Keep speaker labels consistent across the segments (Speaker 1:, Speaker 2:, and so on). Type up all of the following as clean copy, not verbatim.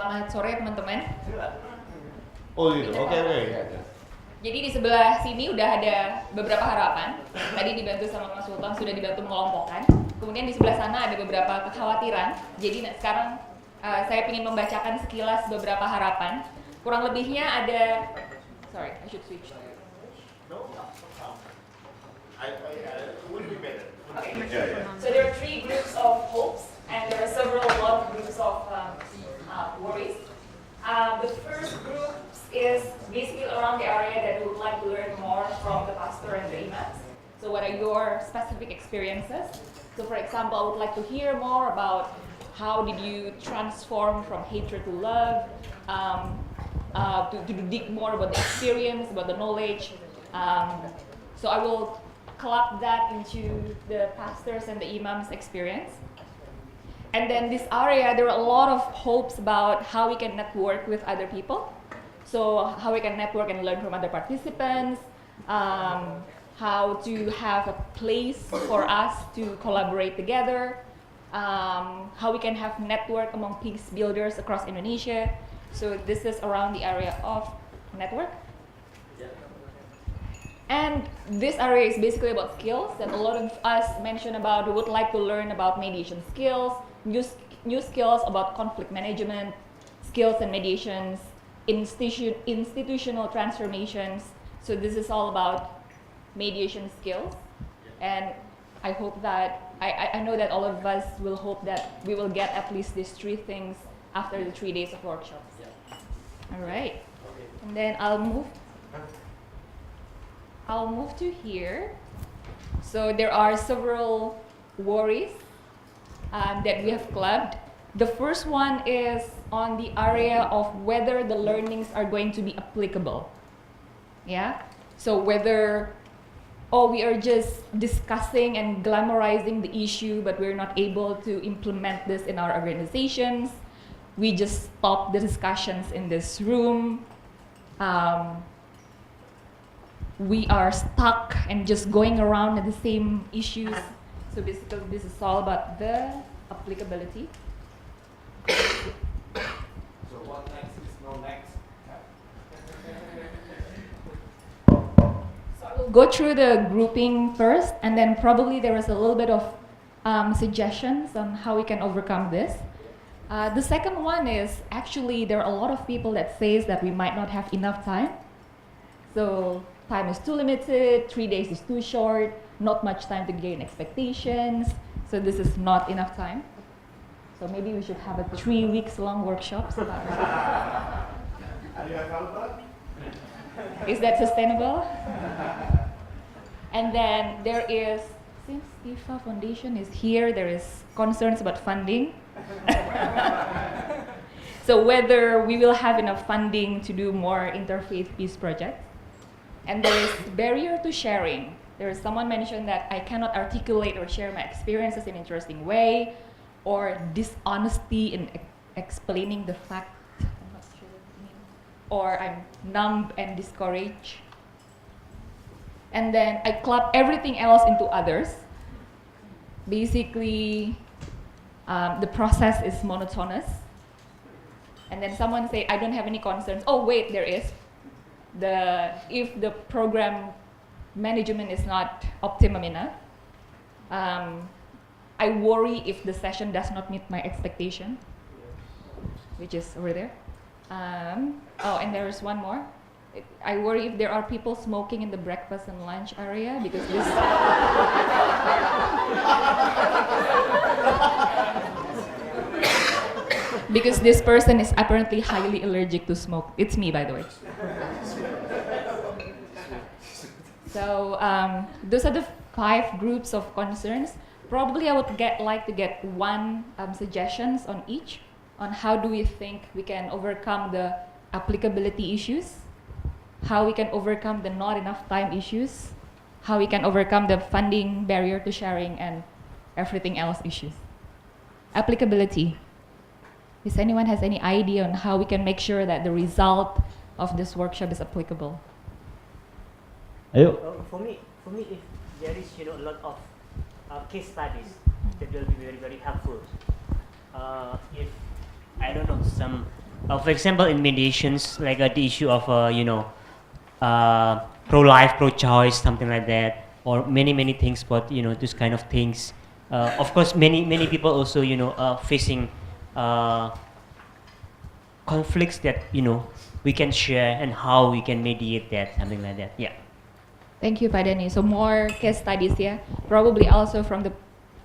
Speaker 1: Selamat sore teman-teman.
Speaker 2: Oh gitu, oke.
Speaker 1: Jadi di sebelah sini udah ada beberapa harapan. Tadi dibantu sama Mas Sultan, sudah dibantu mengelompokkan. Kemudian di sebelah sana ada beberapa kekhawatiran. Jadi sekarang saya ingin membacakan sekilas beberapa harapan. Kurang lebihnya ada, sorry, I should switch.
Speaker 2: Would be better.
Speaker 1: Okay. So there are 3 groups of hopes, and there are several groups of worries. The first group is basically around the area that we would like to learn more from the pastor and the imams. So what are your specific experiences? So for example, I would like to hear more about how did you transform from hatred to love, to dig more about the experience, about the knowledge. So I will club that into the pastors and the imams' experience. And then this area, there are a lot of hopes about how we can network with other people. So how we can network and learn from other participants, how to have a place for us to collaborate together, how we can have network among peace builders across Indonesia. So this is around the area of network. And this area is basically about skills, and a lot of us mentioned about we would like to learn about mediation skills, new skills about conflict management, skills and mediations, institutional transformations. So this is all about mediation skills, and I hope that, I know that all of us will hope that we will get at least these 3 things after the 3 days of workshops. All right, and then I'll move to here. So there are several worries that we have clubbed. The first one is on the area of whether the learnings are going to be applicable. Yeah? So whether, we are just discussing and glamorizing the issue, but we're not able to implement this in our organizations. We just stop the discussions in this room. We are stuck and just going around at the same issues. So basically, this is all about the applicability.
Speaker 3: So what next is no next.
Speaker 1: So I will go through the grouping first, and then probably there is a little bit of suggestions on how we can overcome this. The second one is actually there are a lot of people that says that we might not have enough time. So time is too limited, 3 days is too short, not much time to gain expectations. So this is not enough time. So maybe we should have a 3 weeks long workshops about it.
Speaker 2: Are you available?
Speaker 1: Is that sustainable? And then there is, since IFA Foundation is here, there is concerns about funding. So whether we will have enough funding to do more interfaith peace projects. And there is barrier to sharing. There is someone mentioned that I cannot articulate or share my experiences in an interesting way, or dishonesty in explaining the fact, I'm not sure what it means, or I'm numb and discouraged. And then I club everything else into others. Basically, the process is monotonous. And then someone say, I don't have any concerns. Oh wait, there is. If the program management is not optimum enough, I worry if the session does not meet my expectation, which is over there. And there is one more. I worry if there are people smoking in the breakfast and lunch area because this. Because this person is apparently highly allergic to smoke. It's me, by the way. So those are the 5 groups of concerns. Probably I would like to get 1 suggestions on each, on how do we think we can overcome the applicability issues, how we can overcome the not enough time issues, how we can overcome the funding barrier to sharing, and everything else issues. Applicability. Does anyone has any idea on how we can make sure that the result of this workshop is applicable?
Speaker 4: Ayo.
Speaker 5: For me, if there is a lot of case studies, that will be very, very helpful. If I don't know, some For example, in mediations, like the issue of pro-life, pro-choice, something like that, or many things. But this kind of things. Of course, many people also facing conflicts that we can share and how we can mediate that, something like that. Yeah.
Speaker 1: Thank you, Pak Denny. So more case studies, yeah, probably also from the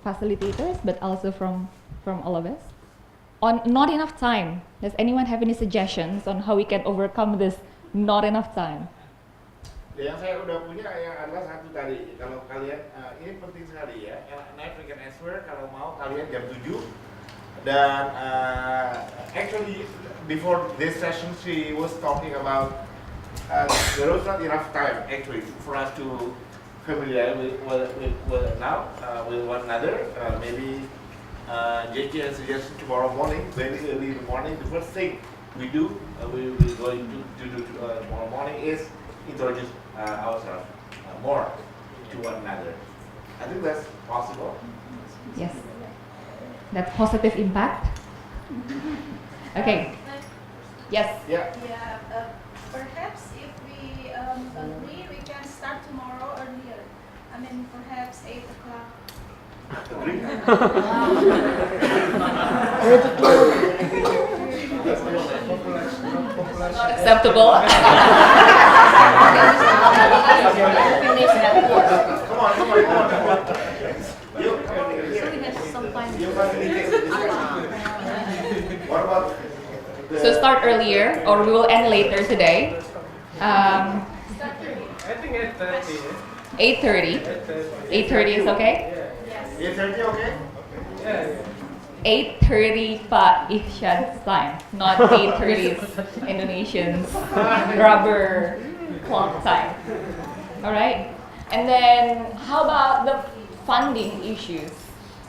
Speaker 1: facilitators, but also from all of us. On not enough time, does anyone have any suggestions on how we can overcome this not enough time?
Speaker 2: Yang saya udah punya yang adalah satu tadi. Kalau kalian ini penting sekali ya. Next we can answer kalau mau kalian jam 7. Dan actually before this session she was talking about there was not enough time actually for us to familiar with now with one another. Maybe JJ has suggested tomorrow morning, very early in the morning. The first thing we do, we will going to do tomorrow morning is introduce ourselves more to one another. I think that's possible.
Speaker 1: Yes. That positive impact. Okay. Yes.
Speaker 2: Yeah.
Speaker 6: Yeah, perhaps if we agree, we can start tomorrow earlier. I mean, perhaps 8 o'clock.
Speaker 2: Agree?
Speaker 1: Not acceptable.
Speaker 2: Come on. You facilitate the discussion. What about
Speaker 1: So start earlier, or we will end later today.
Speaker 3: I think 8:30.
Speaker 1: 8:30. 8:30 is okay?
Speaker 3: Yeah.
Speaker 2: 8:30 okay?
Speaker 3: Yeah.
Speaker 1: 8:30 Pak Ihsan's time, not 8:30 Indonesian's rubber clock time. All right. And then how about the funding issues?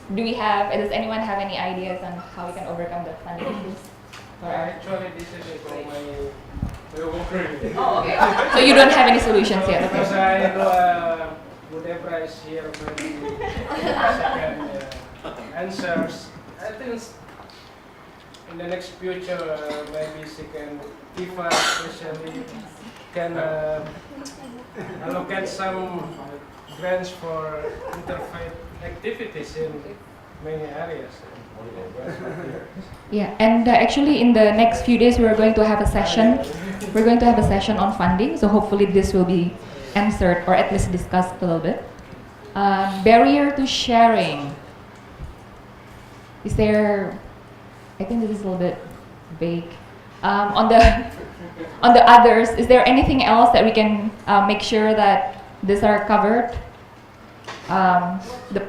Speaker 1: Does anyone have any ideas on how we can overcome the funding issues?
Speaker 3: Actually, this is from my work.
Speaker 1: Oh, okay. So you don't have any solutions yet,
Speaker 3: Because
Speaker 1: okay?
Speaker 3: I know whatever is here maybe second answers. I think in the next future maybe second TIFA especially can allocate some grants for interfaith activities in many areas.
Speaker 1: Yeah, and actually in the next few days we're going to have a session. We're going to have a session on funding, so hopefully this will be answered or at least discussed a little bit. Barrier to sharing. Is there? I think this is a little bit vague. On the others, is there anything else that we can make sure that these are covered? The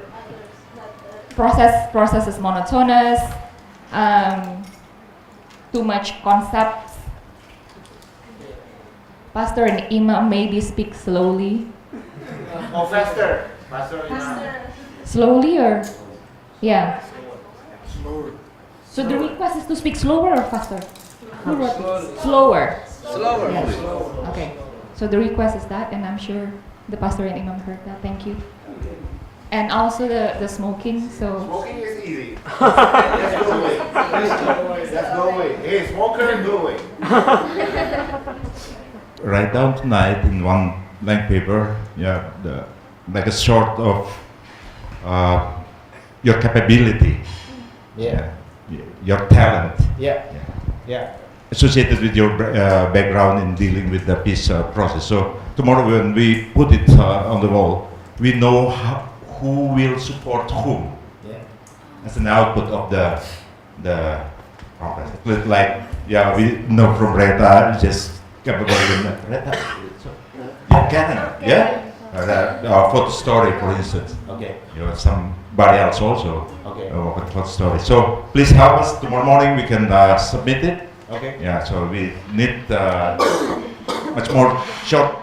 Speaker 1: process is monotonous. Too much concepts. Pastor and imam maybe speak slowly.
Speaker 2: Oh, faster. Faster.
Speaker 1: Slowly or? Yeah. So the request is to speak slower or faster? Who wrote it? Slower. Yes. Okay. So the request is that, and I'm sure the pastor and imam heard that. Thank you. And also the smoking. So
Speaker 2: Smoking is easy. Let's go away. Let's go away. Hey, smoker, go away.
Speaker 7: Write down tonight in one blank paper, like a sort of your capability, your talent, associated with your background in dealing with the peace process. So tomorrow when we put it on the wall, we know who will support whom as an output of the process. It's like, we know from Reta, just capable in Reta. Canon, photo story, for instance.
Speaker 2: Okay.
Speaker 7: Somebody else also.
Speaker 2: Okay.
Speaker 7: Photo story. So please help us tomorrow morning. We can submit it.
Speaker 2: Okay.
Speaker 7: Yeah. So we need much more short.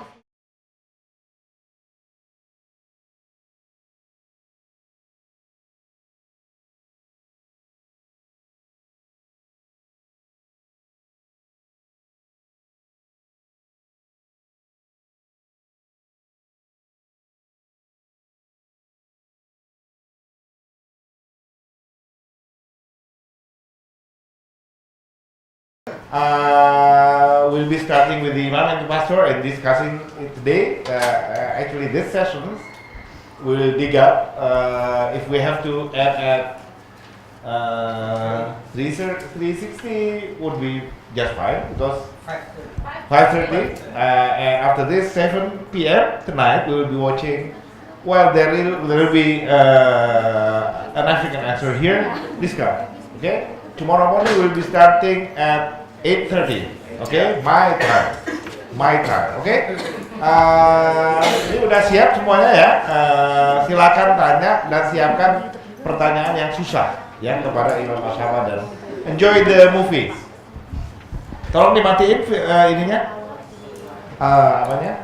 Speaker 2: We'll be starting with the Imam and the Pastor and discussing it today. Actually, this session we'll dig up if we have to add 360 would be just fine because 5:30 and after this 7 p.m. tonight we will be watching. Well, there will be an African answer here. Discuss. Okay. Tomorrow morning we will be starting at 8:30. Okay. My time. Okay. Ini udah siap semuanya ya. Silakan tanya dan siapkan pertanyaan yang susah ya kepada Imam Asyaba dan enjoy the movie. Tolong dimatiin ininya, apanya,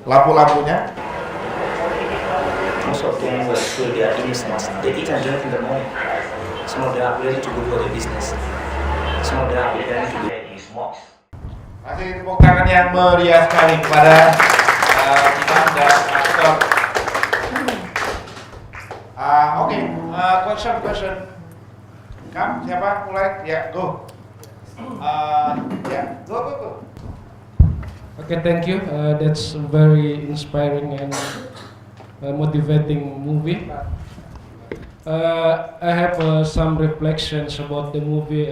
Speaker 2: lampu-lampunya.
Speaker 8: Most of them were still their business. They eat and drink in the morning. Some of them are ready to go for the business. Some of them are preparing to go in mosques.
Speaker 2: Kasih tepuk tangan yang meriah sekali kepada Imam dan Pastor. Oke, question. Siapa mulai? Ya, go. Go.
Speaker 3: Okay, thank you. That's a very inspiring and motivating movie. I have some reflections about the movie.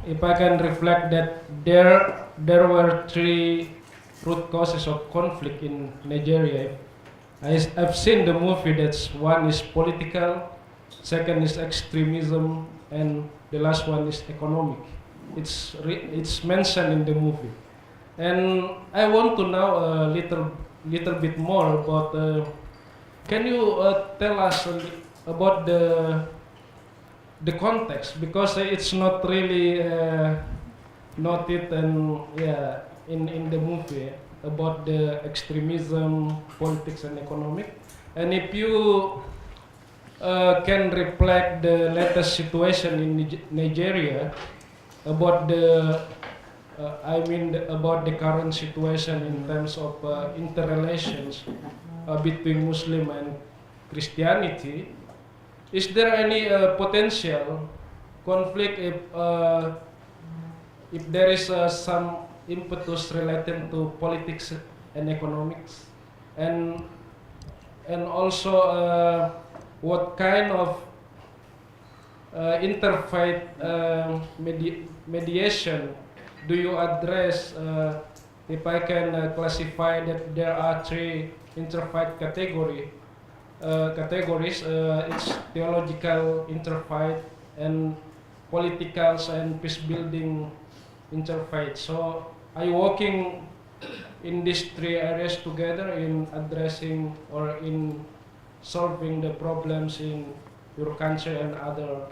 Speaker 3: If I can reflect that there were 3 root causes of conflict in Nigeria. I've seen the movie. That's one is political, second is extremism, and the last one is economic. It's mentioned in the movie, and I want to know a little bit more about. Can you tell us about the context, because it's not really noted and in the movie about the extremism, politics, and economic. And if you can reflect the latest situation in Nigeria about about the current situation in terms of interrelations between Muslim and Christianity, is there any potential conflict if there is some impetus related to politics and economics, and also what kind of interfaith mediation do you address? If I can classify that there are 3 interfaith categories. It's theological interfaith and political and peace building interfaith. So are you working in these 3 areas together in addressing or in solving the problems in your country and other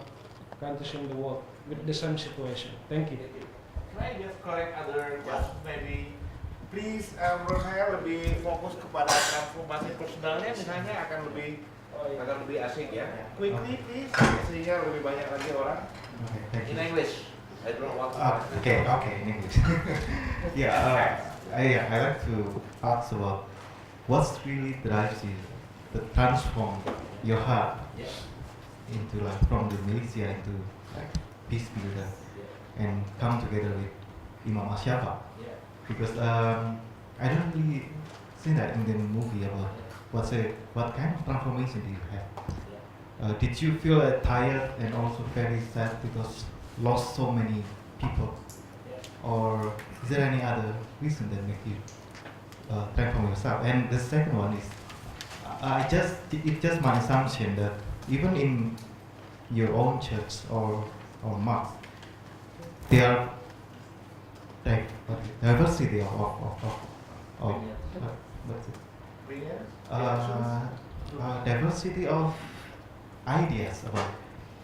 Speaker 3: countries in the world with the same situation? Thank you.
Speaker 2: Can I just correct other questions maybe? Please, menurut saya lebih fokus kepada transformasi personalnya, misalnya akan lebih asik ya. Quickly please, sehingga lebih banyak lagi orang. In English, I don't want to.
Speaker 9: Okay, in English. I like to ask about what really drives you to transform your heart into from the militia into peace builder and come together with Imam Asyaba. Because I don't really see that in the movie about what kind of transformation do you have? Did you feel tired and also very sad because lost so many people, or is there any other reason that make you transform yourself? And the second one is, it's just my assumption that even in your own church or mosque, there are diversity diversity of ideas about.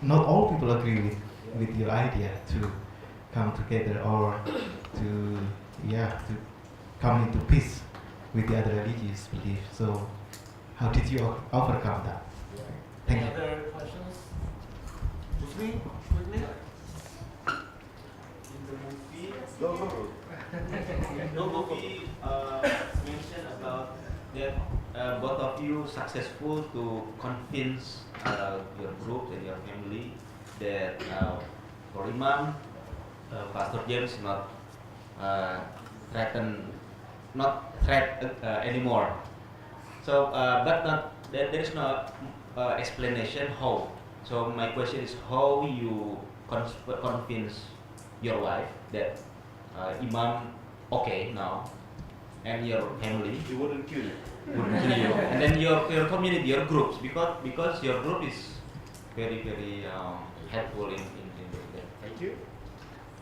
Speaker 9: Not all people agree with your idea to come together or to come into peace with the other religious beliefs. So how did you overcome that? Thank you.
Speaker 2: Other questions? Muslim, quickly. Go.
Speaker 10: No movie mentioned about that both of you successful to convince your group and your family that for Imam Pastor James not threat anymore. So, but there is no explanation how. So my question is how you convince your wife that Imam okay now, and your family
Speaker 2: You wouldn't kill it.
Speaker 10: wouldn't kill you, and then your community, your groups, because your group is very helpful in doing that.
Speaker 2: Thank you.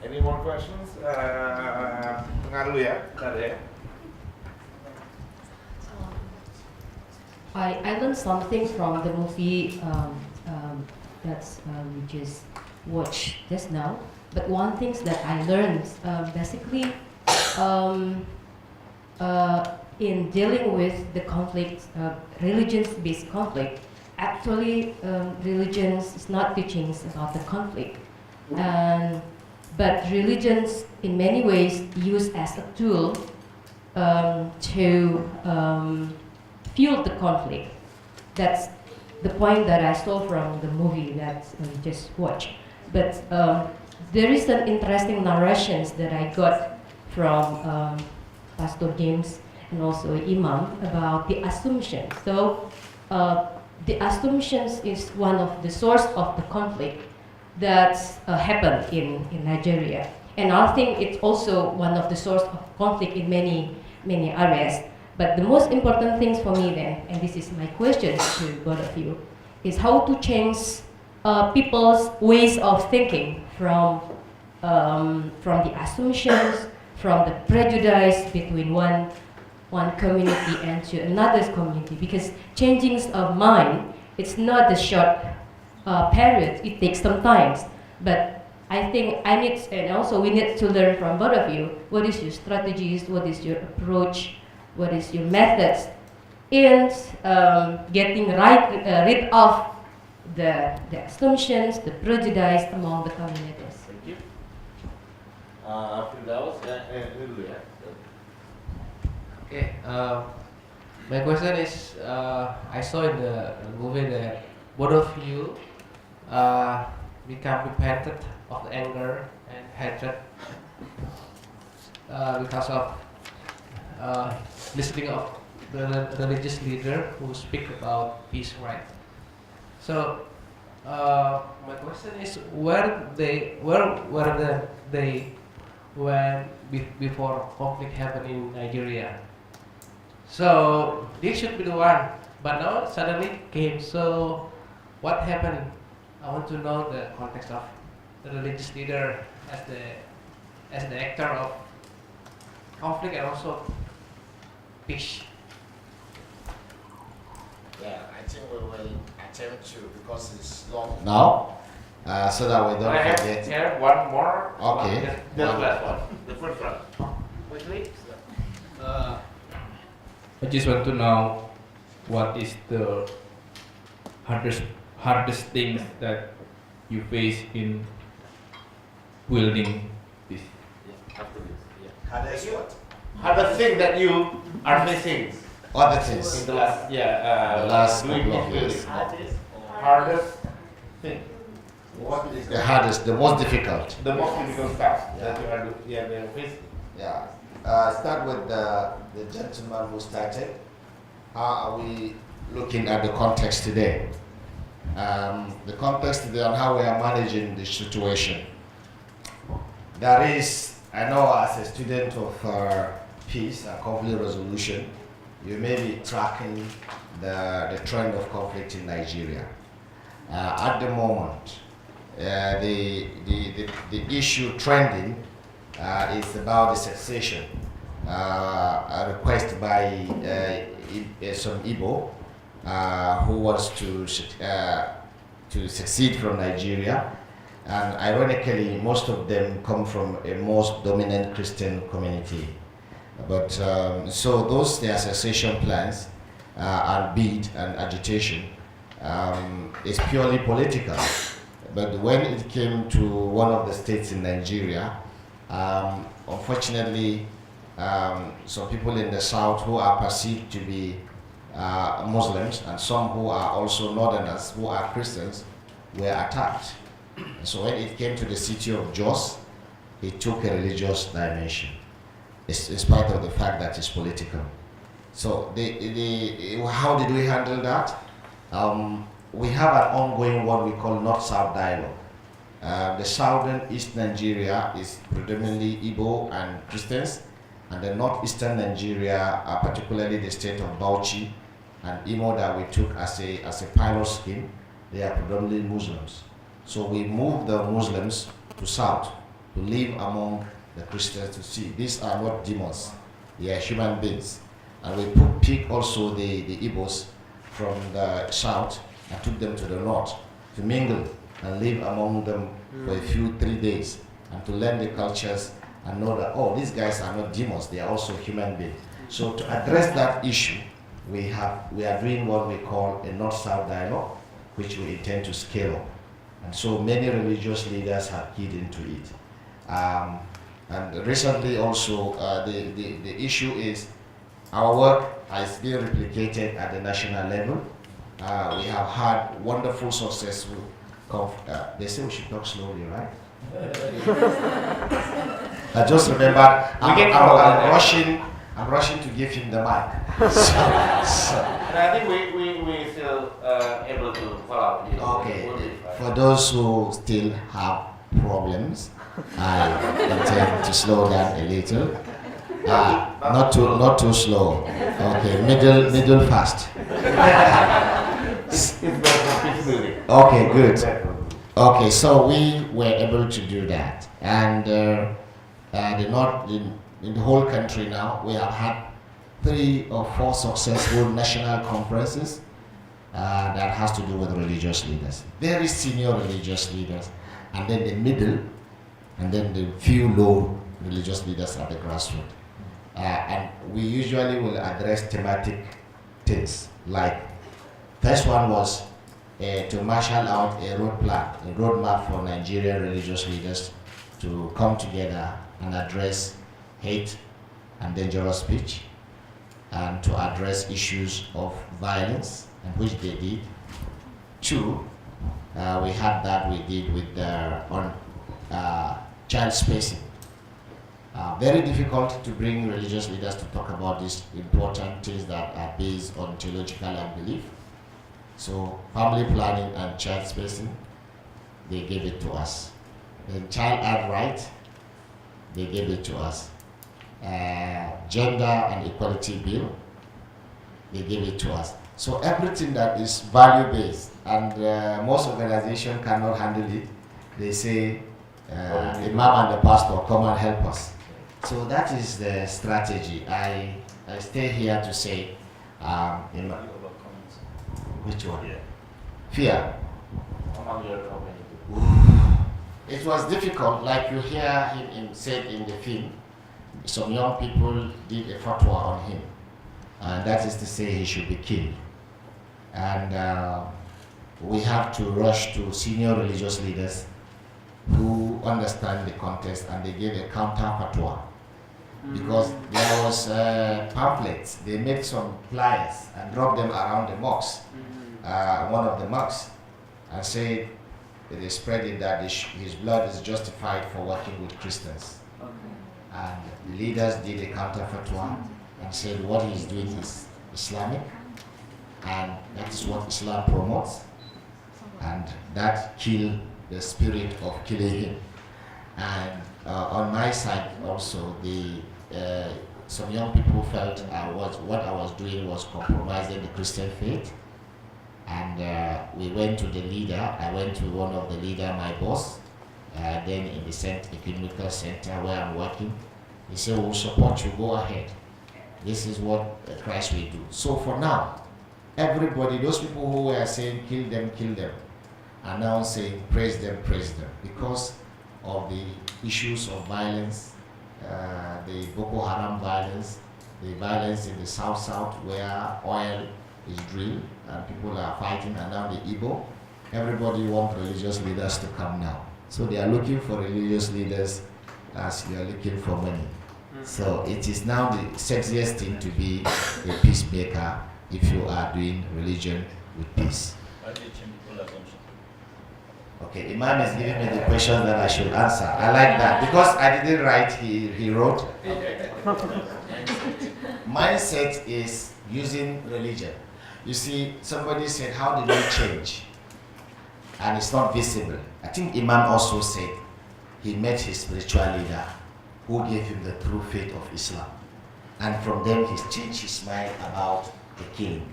Speaker 2: Any more questions? Pengaruh ya, bentar ya.
Speaker 11: I learned something from the movie that we just watched just now. But one thing that I learned basically in dealing with the conflict, religions-based conflict, actually religions is not teachings about the conflict, but religions in many ways used as a tool to fuel the conflict. That's the point that I saw from the movie that we just watched. But there is an interesting narrations that I got from Pastor James and also Imam about the assumption. So the assumptions is one of the source of the conflict that happened in Nigeria. And I think it's also one of the source of conflict in many areas. But the most important things for me then, and this is my question to both of you, is how to change people's ways of thinking from the assumptions, from the prejudice between one community and to another community. Because changing of mind, it's not a short period. It takes some time. But I think and also we need to learn from both of you. What is your strategies? What is your approach? What is your methods in getting rid of the assumptions, the prejudice among the communities?
Speaker 2: Thank you. Firdaus, ini dulu ya.
Speaker 12: Okay, my question is, I saw in the movie that both of you become repentant of the anger and hatred because of listening of the religious leader who speak about peace, right? So my question is, where were they when before conflict happened in Nigeria? So this should be the one, but now suddenly came. So what happened? I want to know the context of the religious leader as the actor of conflict and also peace.
Speaker 13: Yeah, I think we will attempt to, because it's long now, so that we don't forget.
Speaker 2: Here, one more.
Speaker 13: Okay.
Speaker 2: The last one. The first one. Quickly.
Speaker 14: I just want to know what is the hardest things that you face in building this.
Speaker 2: After this, yeah.
Speaker 13: Hardest what?
Speaker 2: Hardest thing that you are facing.
Speaker 13: Other things.
Speaker 2: In the last,
Speaker 13: the last couple of years.
Speaker 2: Hardest thing. What is
Speaker 13: The hardest, the most difficult.
Speaker 2: the most difficult task that you are they are facing?
Speaker 13: Yeah. Start with the gentleman who started. How are we looking at the context today? The context today on how we are managing the situation. There is, I know as a student of peace and conflict resolution, you may be tracking the trend of conflict in Nigeria. At the moment, the issue trending is about the secession, a request by some Igbo who wants to succeed from Nigeria, and ironically, most of them come from a most dominant Christian community. But so those their secession plans and bid and agitation is purely political. But when it came to one of the states in Nigeria, unfortunately, some people in the south who are perceived to be Muslims and some who are also northerners who are Christians were attacked. So when it came to the city of Jos, it took a religious dimension, in spite of the fact that it's political. So how did we handle that? We have an ongoing what we call North-South dialogue. The southern East Nigeria is predominantly Igbo and Christians, and the northeastern Nigeria, particularly the state of Bauchi and Imo that we took as a pilot scheme, they are predominantly Muslims. So we moved the Muslims to south to live among the Christians to see these are not demons, they are human beings. And we picked also the Igbos from the south and took them to the north to mingle and live among them for a few 3 days and to learn the cultures and know that, oh, these guys are not demons, they are also human beings. So to address that issue, we are doing what we call a North-South dialogue, which we intend to scale up. And so many religious leaders have keyed into it. And recently also, the issue is our work has been replicated at the national level. We have had wonderful successful, they say we should talk slowly, right? I just remembered, I'm rushing to give him the mic.
Speaker 10: But I think we still able to follow.
Speaker 13: Okay, for those who still have problems, I intend to slow down a little. Not too slow. Okay, middle fast. Okay, good. Okay, so we were able to do that, and in the whole country now we have had 3 or 4 successful national conferences that has to do with religious leaders, very senior religious leaders, and then the middle, and then the few low religious leaders at the grassroots. And we usually will address thematic things, like first one was to marshal out a roadmap for Nigerian religious leaders to come together and address hate and dangerous speech, and to address issues of violence, and which they did. 2, we had that we did with on child spacing. Very difficult to bring religious leaders to talk about these important things that are based on theological belief. So family planning and child spacing, they gave it to us. The child ad right, they gave it to us. Gender and equality bill, they gave it to us. So everything that is value-based, and most organizations cannot handle it, they say, the imam and the pastor, come and help us. So that is the strategy. I stay here to say, which one? Fear. It was difficult, like you hear him said in the film. Some young people did a fatwa on him, and that is to say he should be killed. And we have to rush to senior religious leaders who understand the context, and they gave a counter fatwa. Because there was pamphlets, they made some flyers and dropped them around the mosque, one of the mosques, and said they spread it that his blood is justified for working with Christians. And leaders did a counter fatwa and said what he's doing is Islamic, and that is what Islam promotes, and that killed the spirit of killing him. And on my side also, some young people felt what I was doing was compromising the Christian faith, and we went to the leader. I went to one of the leader, my boss, then in the Economical Center where I'm working. He said, we'll support you, go ahead. This is what Christ will do. So for now, everybody, those people who were saying kill them, are now saying praise them, because of the issues of violence, the Boko Haram violence, the violence in the South where oil is drilled and people are fighting, and now the Igbo. Everybody wants religious leaders to come now. So they are looking for religious leaders as you are looking for money. So it is now the sexiest thing to be a peacemaker if you are doing religion with peace. Okay, Imam is giving me the question that I should answer. I like that because I didn't write, he wrote. Mindset is using religion. You see, somebody said, how did you change? And it's not visible. I think Imam also said he met his spiritual leader who gave him the true faith of Islam. And from them, he's changed his mind about the killing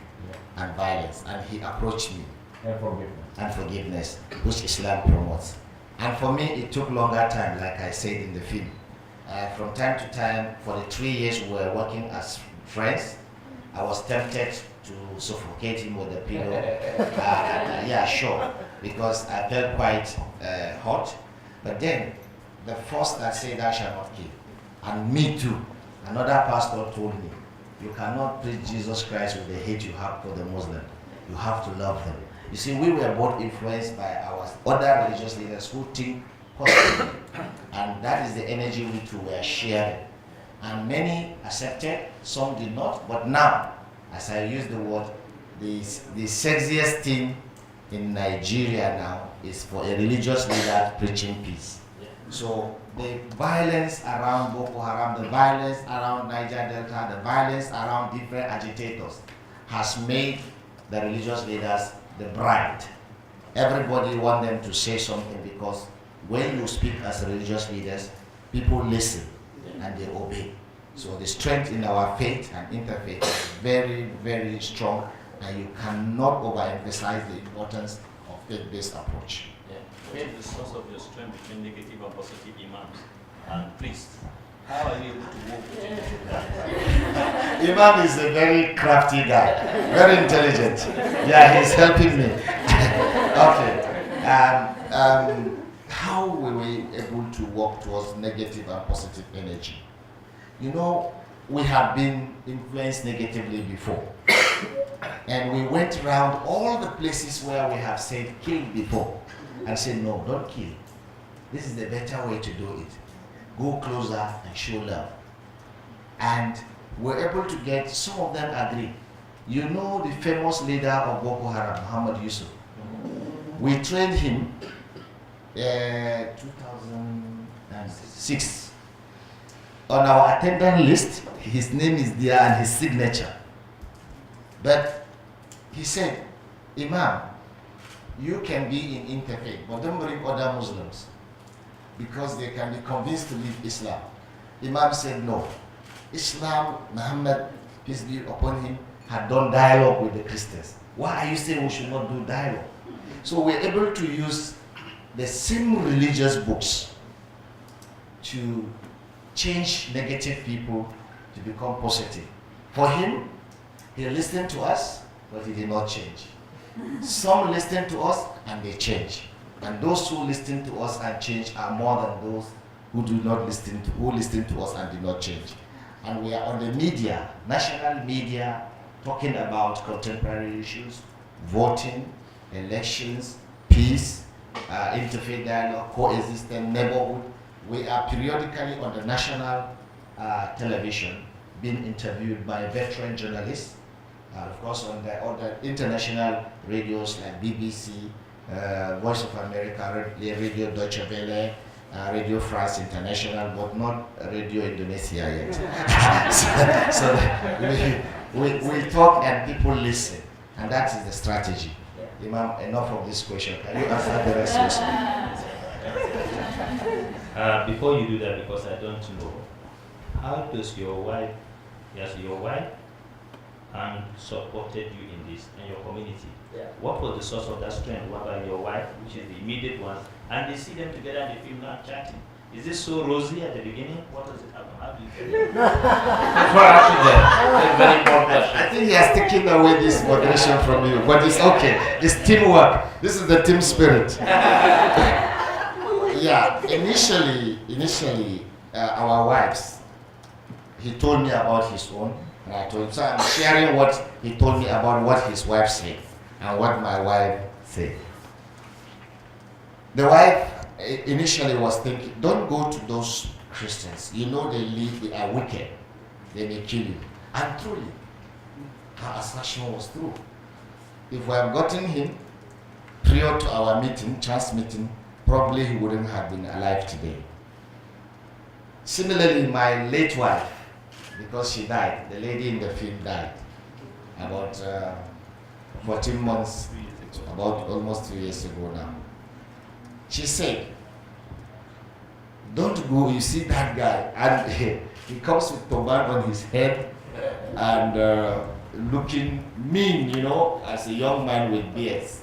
Speaker 13: and violence. And he approached me. And forgiveness, which Islam promotes. And for me, it took longer time, like I said in the film. From time to time, for the 3 years we were working as friends, I was tempted to suffocate him with a pillow. Yeah, sure, because I felt quite hot. But then, the first that said, "Thou shalt not kill," and me too, another pastor told me, you cannot preach Jesus Christ with the hate you have for the Muslim. You have to love them. You see, we were both influenced by our other religious leaders who think positively. And that is the energy we two were sharing. And many accepted, some did not. But now, as I use the word, the sexiest thing in Nigeria now is for a religious leader preaching peace. So the violence around Boko Haram, the violence around Niger Delta, the violence around different agitators has made the religious leaders the bride. Everybody wants them to say something because when you speak as religious leaders, people listen and they obey. So the strength in our faith and interfaith is very, very strong, and you cannot overemphasize the importance of faith-based approach.
Speaker 15: Where is the source of your strength between negative and positive imams and priests? How are you able to work between the two?
Speaker 13: Imam is a very crafty guy, very intelligent. Yeah, he's helping me. Okay. How were we able to work towards negative and positive energy? You know, we have been influenced negatively before. And we went around all the places where we have said kill before and said, no, don't kill. This is the better way to do it. Go closer and show love. And we're able to get, some of them agree. You know the famous leader of Boko Haram, Muhammad Yusuf. We trained him 2006. On our attendance list, his name is there and his signature. But he said, Imam, you can be in interfaith, but don't bring other Muslims because they can be convinced to leave Islam. Imam said no. Islam, Muhammad, peace be upon him, had done dialogue with the Christians. Why are you saying we should not do dialogue? So we're able to use the same religious books to change negative people to become positive. For him, he listened to us, but he did not change. Some listen to us and they change. And those who listen to us and change are more than those who do not listen to, who listen to us and did not change. And we are on the media, national media, talking about contemporary issues, voting, elections, peace, interfaith dialogue, coexistence, neighborhood. We are periodically on the national television being interviewed by veteran journalists, of course on the other international radios like BBC, Voice of America, Radio Deutsche Welle, Radio France International, but not Radio Indonesia yet. so we talk and people listen, and that is the strategy. Imam, enough of this question. Can you answer the rest question?
Speaker 15: Before you do that, because I don't know, how does your wife, yes, your wife, and supported you in this and your community?
Speaker 8: Yeah.
Speaker 15: What was the source of that strength? What about your wife, which is the immediate one, and they see them together and they feel now chatting? Is this so rosy at the beginning? What does it happen? How do you feel?
Speaker 13: Very important. I think he has taken away this moderation from you, but it's okay. It's teamwork. This is the team spirit. Yeah, initially, our wives, he told me about his own, and I told him, so I'm sharing what he told me about what his wife said and what my wife said. The wife initially was thinking, don't go to those Christians. You know they are wicked. They may kill you. And truly, her assertion was true. If we have gotten him, 3 prior to our meeting, chance meeting, probably he wouldn't have been alive today. Similarly, my late wife, because she died, the lady in the film died about 14 months, about almost 2 years ago now. She said, don't go, you see that guy, and he comes with turban on his head and looking mean, you know, as a young man with beards.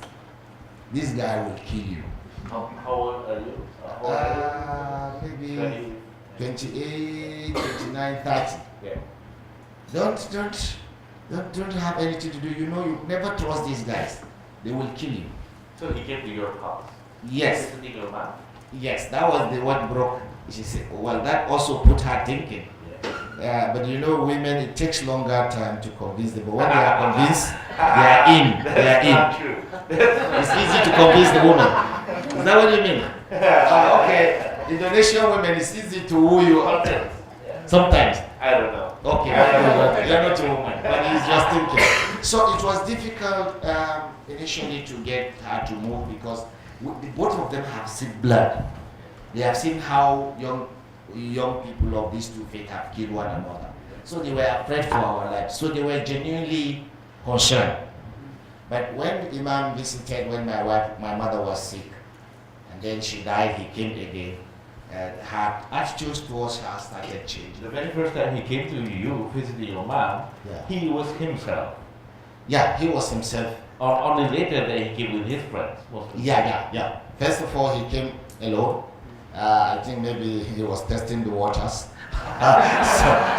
Speaker 13: This guy will kill you.
Speaker 2: How old are you?
Speaker 13: Maybe 28, 29, 30.
Speaker 2: Yeah.
Speaker 13: Don't have anything to do. You know, you never trust these guys. They will kill you.
Speaker 2: So he came to your house?
Speaker 13: Yes.
Speaker 2: This particular man?
Speaker 13: Yes, that was the what broke. She said, well, that also put her thinking. But you know, women, it takes longer time to convince them. But when they are convinced, they are in. They are in.
Speaker 2: Not true.
Speaker 13: It's easy to convince the woman. Is that what you mean? Okay. Indonesian women, it's easy to woo you. Sometimes.
Speaker 2: I don't know.
Speaker 13: Okay. You're not a woman, but he's just thinking. So it was difficult initially to get her to move because both of them have seen blood. They have seen how young people of these two faiths have killed one another. So they were afraid for our lives. So they were genuinely concerned. But when Imam visited, when my mother was sick, and then she died, he came again. Her attitudes towards her started changing.
Speaker 2: The very first time he came to you, visiting your mom, he was himself.
Speaker 13: Yeah, he was himself.
Speaker 2: Or only later that he came with his friends? Mostly.
Speaker 13: Yeah. First of all, he came alone. I think maybe he was testing the waters.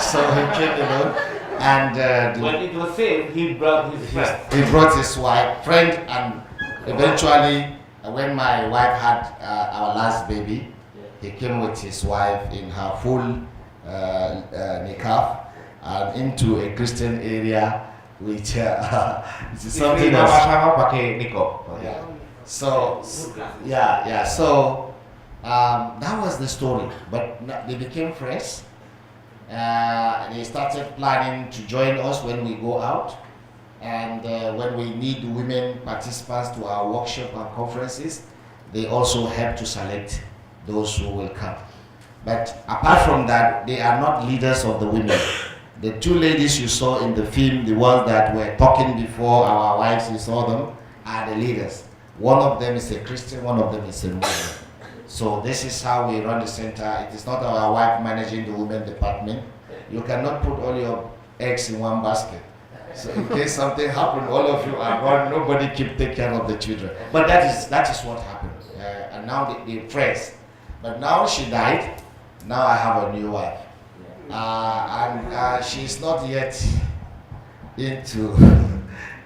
Speaker 13: So he came alone. And
Speaker 2: when it was safe, he brought his friend.
Speaker 13: He brought his friend, and eventually, when my wife had our last baby, he came with his wife in her full niqab and into a Christian area, which is something else.
Speaker 2: Sama-sama pakai niqab.
Speaker 13: Yeah. So So that was the story. But they became friends. And they started planning to join us when we go out, and when we need women participants to our workshop and conferences, they also help to select those who will come. But apart from that, they are not leaders of the women. The two ladies you saw in the film, the ones that were talking before our wives, you saw them, are the leaders. One of them is a Christian, one of them is a Muslim. So this is how we run the center. It is not our wife managing the women department. You cannot put all your eggs in one basket. So in case something happened, all of you are gone. Nobody can take care of the children. But that is what happened. And now they're friends. But now she died. Now I have a new wife, and she's not yet into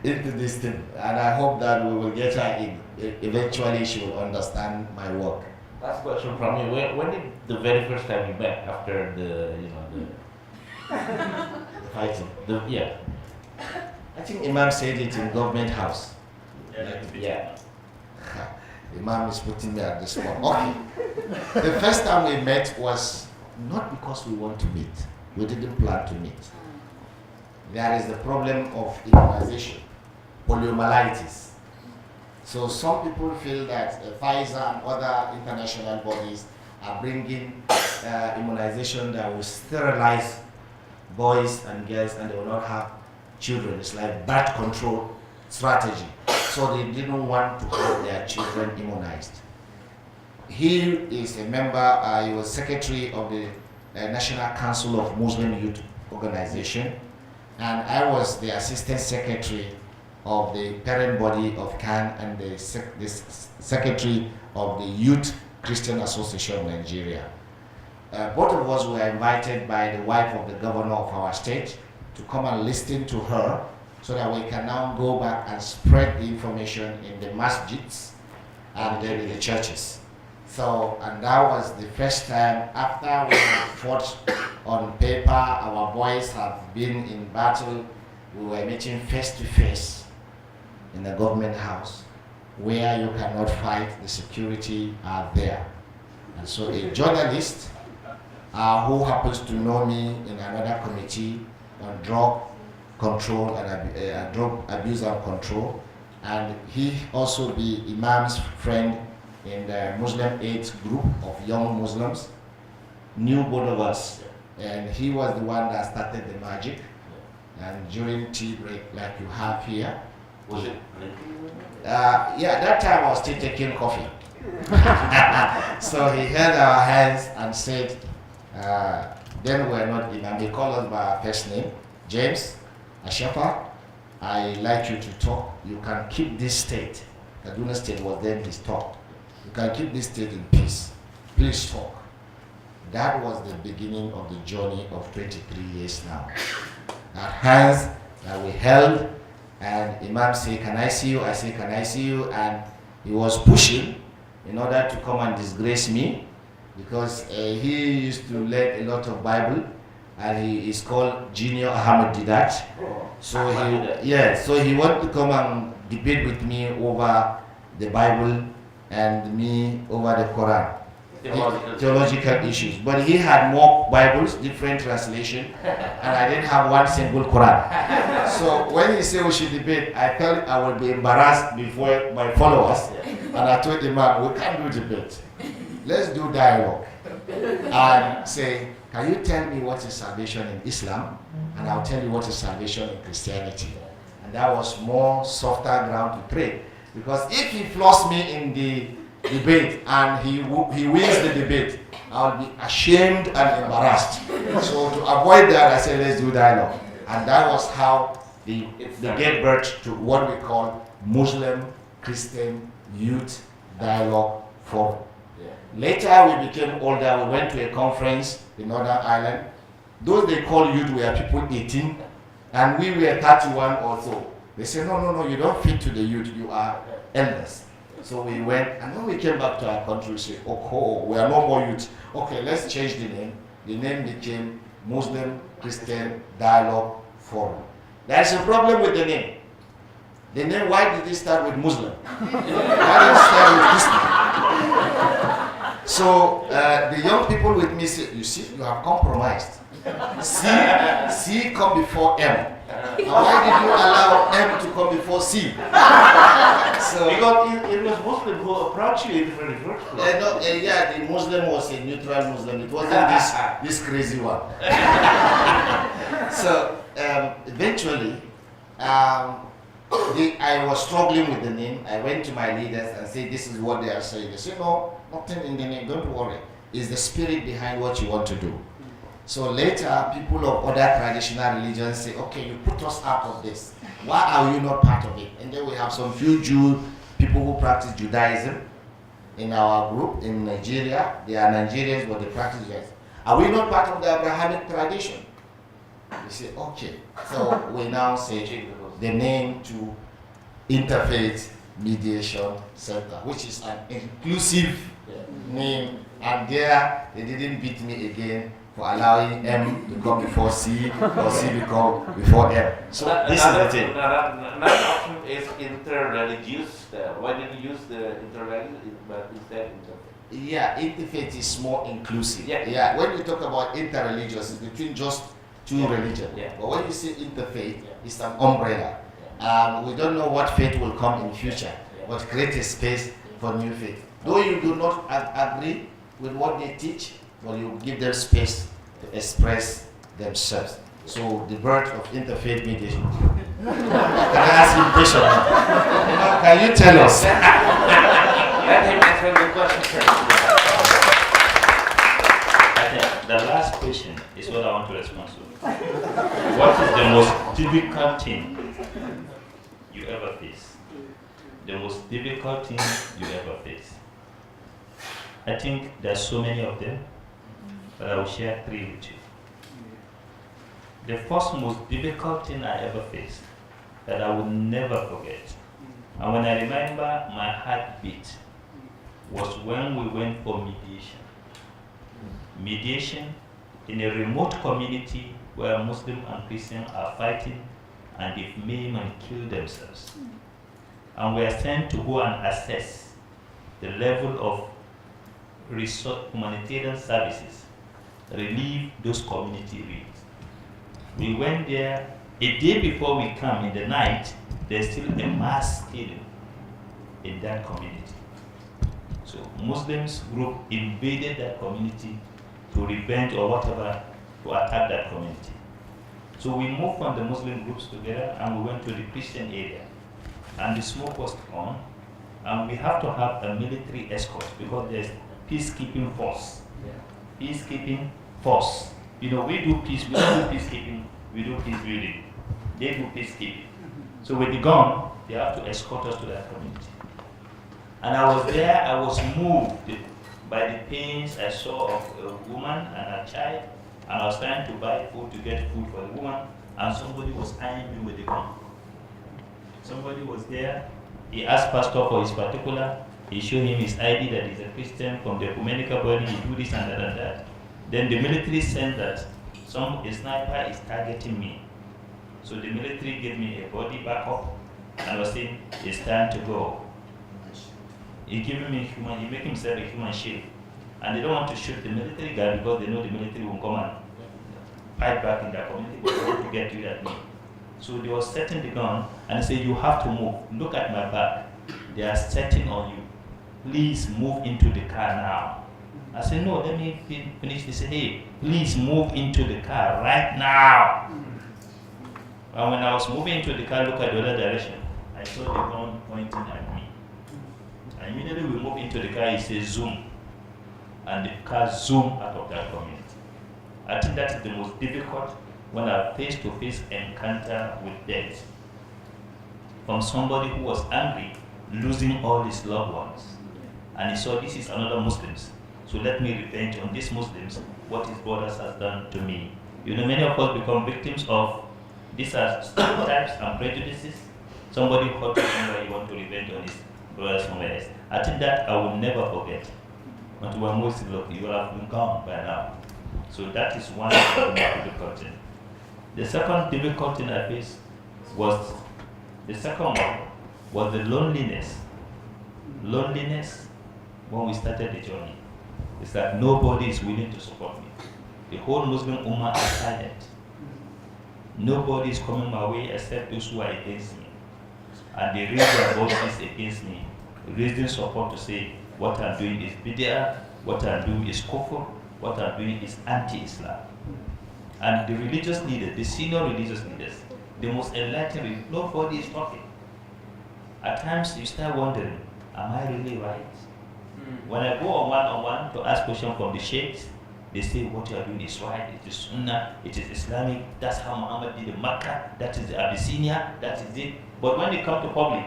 Speaker 13: this thing. And I hope that we will get her in. Eventually, she will understand my work.
Speaker 2: Last question from you. When did the very first time you met after the
Speaker 13: fighting?
Speaker 2: Yeah.
Speaker 13: I think Imam said it in government house.
Speaker 2: Yeah.
Speaker 13: Imam is putting me at the spot. Okay. The first time we met was not because we want to meet. We didn't plan to meet. There is the problem of immunization, poliomyelitis. So some people feel that Pfizer and other international bodies are bringing immunization that will sterilize boys and girls, and they will not have children. It's like birth control strategy. So they didn't want to have their children immunized. He is a member, he was secretary of the National Council of Muslim Youth Organization, and I was the assistant secretary of the parent body of CAN and the secretary of the Youth Christian Association of Nigeria. Both of us were invited by the wife of the governor of our state to come and listen to her, so that we can now go back and spread the information in the masjids and then in the churches. So, and that was the first time after we had fought on paper, our boys have been in battle, we were meeting face to face in the government house, where you cannot fight, the security are there. And so a journalist who happens to know me in another committee on drug control and drug abuse and control and he also be Imam's friend in the Muslim Aid group of young Muslims, knew both of us, and he was the one that started the magic. And during tea break, like you have here,
Speaker 10: Was it?
Speaker 13: yeah, that time I was still taking coffee. So he held our hands and said, then we're not Imam, he called us by our first name, James Ashafa, I like you to talk. You can keep this state. Kaduna State was then his talk. You can keep this state in peace. Please talk. That was the beginning of the journey of 23 years now. Our hands that we held, and Imam said, can I see you? I say, can I see you? And he was pushing in order to come and disgrace me, because he used to learn a lot of Bible, and he is called Junior Ahmed Didat. So so he wanted to come and debate with me over the Bible and me over the Quran. Theological issues. But he had more Bibles, different translation, and I didn't have one single Quran. So when he said we should debate, I felt I would be embarrassed before my followers, and I told him, we can't do debate. Let's do dialogue. And say, can you tell me what is salvation in Islam? And I'll tell you what is salvation in Christianity. And that was more softer ground to pray. Because if he floors me in the debate and he wins the debate, I'll be ashamed and embarrassed. So to avoid that, I said, let's do dialogue. And that was how they gave birth to what we call Muslim Christian Youth Dialogue Forum. Later we became older, we went to a conference in Northern Ireland. Those they call youth were people 18, and we were 31 or so. They said, no, you don't fit to the youth, you are elders. So we went, and when we came back to our country, we said, oh, we are no more youth. Okay, let's change the name. The name became Muslim Christian Dialogue Forum. There's a problem with the name. The name, why did it start with Muslim? Why did it start with Christian? So the young people with me say, you see, you have compromised. C come before M. And why did you allow M to come before C? So
Speaker 2: because it was Muslim who approached you in the very first place.
Speaker 13: Yeah, the Muslim was a neutral Muslim. It wasn't this crazy one. So eventually, I was struggling with the name. I went to my leaders and said, this is what they are saying. They said, no, nothing in the name, don't worry. It's the spirit behind what you want to do. So later, people of other traditional religions say, okay, you put us out of this. Why are you not part of it? And then we have some few people who practice Judaism in our group in Nigeria. They are Nigerians, but they practice Judaism. Are we not part of the Abrahamic tradition? We say, okay. So we now say the name to Interfaith Mediation Center, which is an inclusive name. And there, they didn't beat me again for allowing M to come before C or C to come before M. So this is the thing.
Speaker 2: Another option is interreligious. Why didn't you use the interreligious, but instead interfaith?
Speaker 13: Yeah, interfaith is more inclusive. Yeah. When we talk about interreligious, it's between just two religions. But when you say interfaith, it's an umbrella. We don't know what faith will come in future, but create a space for new faith. Though you do not agree with what they teach, well, you give them space to express themselves. So the birth of interfaith mediation. Can I ask you a question? Can you tell us?
Speaker 2: Let him answer the question first.
Speaker 15: I think the last question is what I want to respond to. What is the most difficult thing you ever face? The most difficult thing you ever face? I think there are so many of them, but I will share 3 with you. The first most difficult thing I ever faced that I will never forget, and when I remember my heart beat, was when we went for mediation. Mediation in a remote community where Muslim and Christian are fighting and they maim and kill themselves. And we are sent to go and assess the level of humanitarian services, relieve those community needs. We went there A day before we come in the night, there's still a mass killing in that community. So Muslims group invaded that community to revenge or whatever, to attack that community. So we moved from the Muslim groups together and we went to the Christian area. And the smoke was on, and we have to have a military escort because there's peacekeeping force. Peacekeeping force. You know, we do peace, we don't do peacekeeping, we do peace building. They do peacekeeping. So with the gun, they have to escort us to that community. And I was there, I was moved by the pains I saw of a woman and a child, and I was trying to buy food to get food for the woman, and somebody was eyeing me with a gun. Somebody was there, he asked pastor for his particular, he showed him his ID that he's a Christian from the Ecumenical body, he do this and that and that. Then the military sent that a sniper is targeting me. So the military gave me a body backup and was saying, it's time to go. He gave me he make himself a human shield. And they don't want to shoot the military guy because they know the military will come and fight back in their community, but they want to get you at me. So they were setting the gun and they said, you have to move. Look at my back. They are setting on you. Please move into the car now. I said, no, let me finish. They said, hey, please move into the car right now. And when I was moving into the car, look at the other direction. I saw the gun pointing at me. And immediately we moved into the car, it says zoom. And the car zoomed out of that community. I think that is the most difficult when I face-to-face encounter with death. From somebody who was angry, losing all his loved ones. And he saw this is another Muslims. So let me revenge on these Muslims what his brothers has done to me. You know, many of us become victims of these are stereotypes and prejudices. Somebody hurt you somewhere, you want to revenge on his brothers somewhere else. I think that I will never forget. But when most look, you will have been gone by now. So that is one of the most difficult thing. The second difficult thing I faced was the loneliness. Loneliness when we started the journey. It's that nobody is willing to support me. The whole Muslim Ummah is silent. Nobody is coming my way except those who are against me. And they raise their voices against me, raising support to say, what I'm doing is bid'ah, what I'm doing is kufr, what I'm doing is anti-Islam. And the religious leaders, the senior religious leaders, the most enlightened, nobody is talking. At times you start wondering, am I really right? When I go on one-on-one to ask questions from the sheikhs, they say what you are doing is right, it is Sunnah, it is Islamic, that's how Muhammad did in Makkah, that is the Abyssinia, that is it. But when they come to public,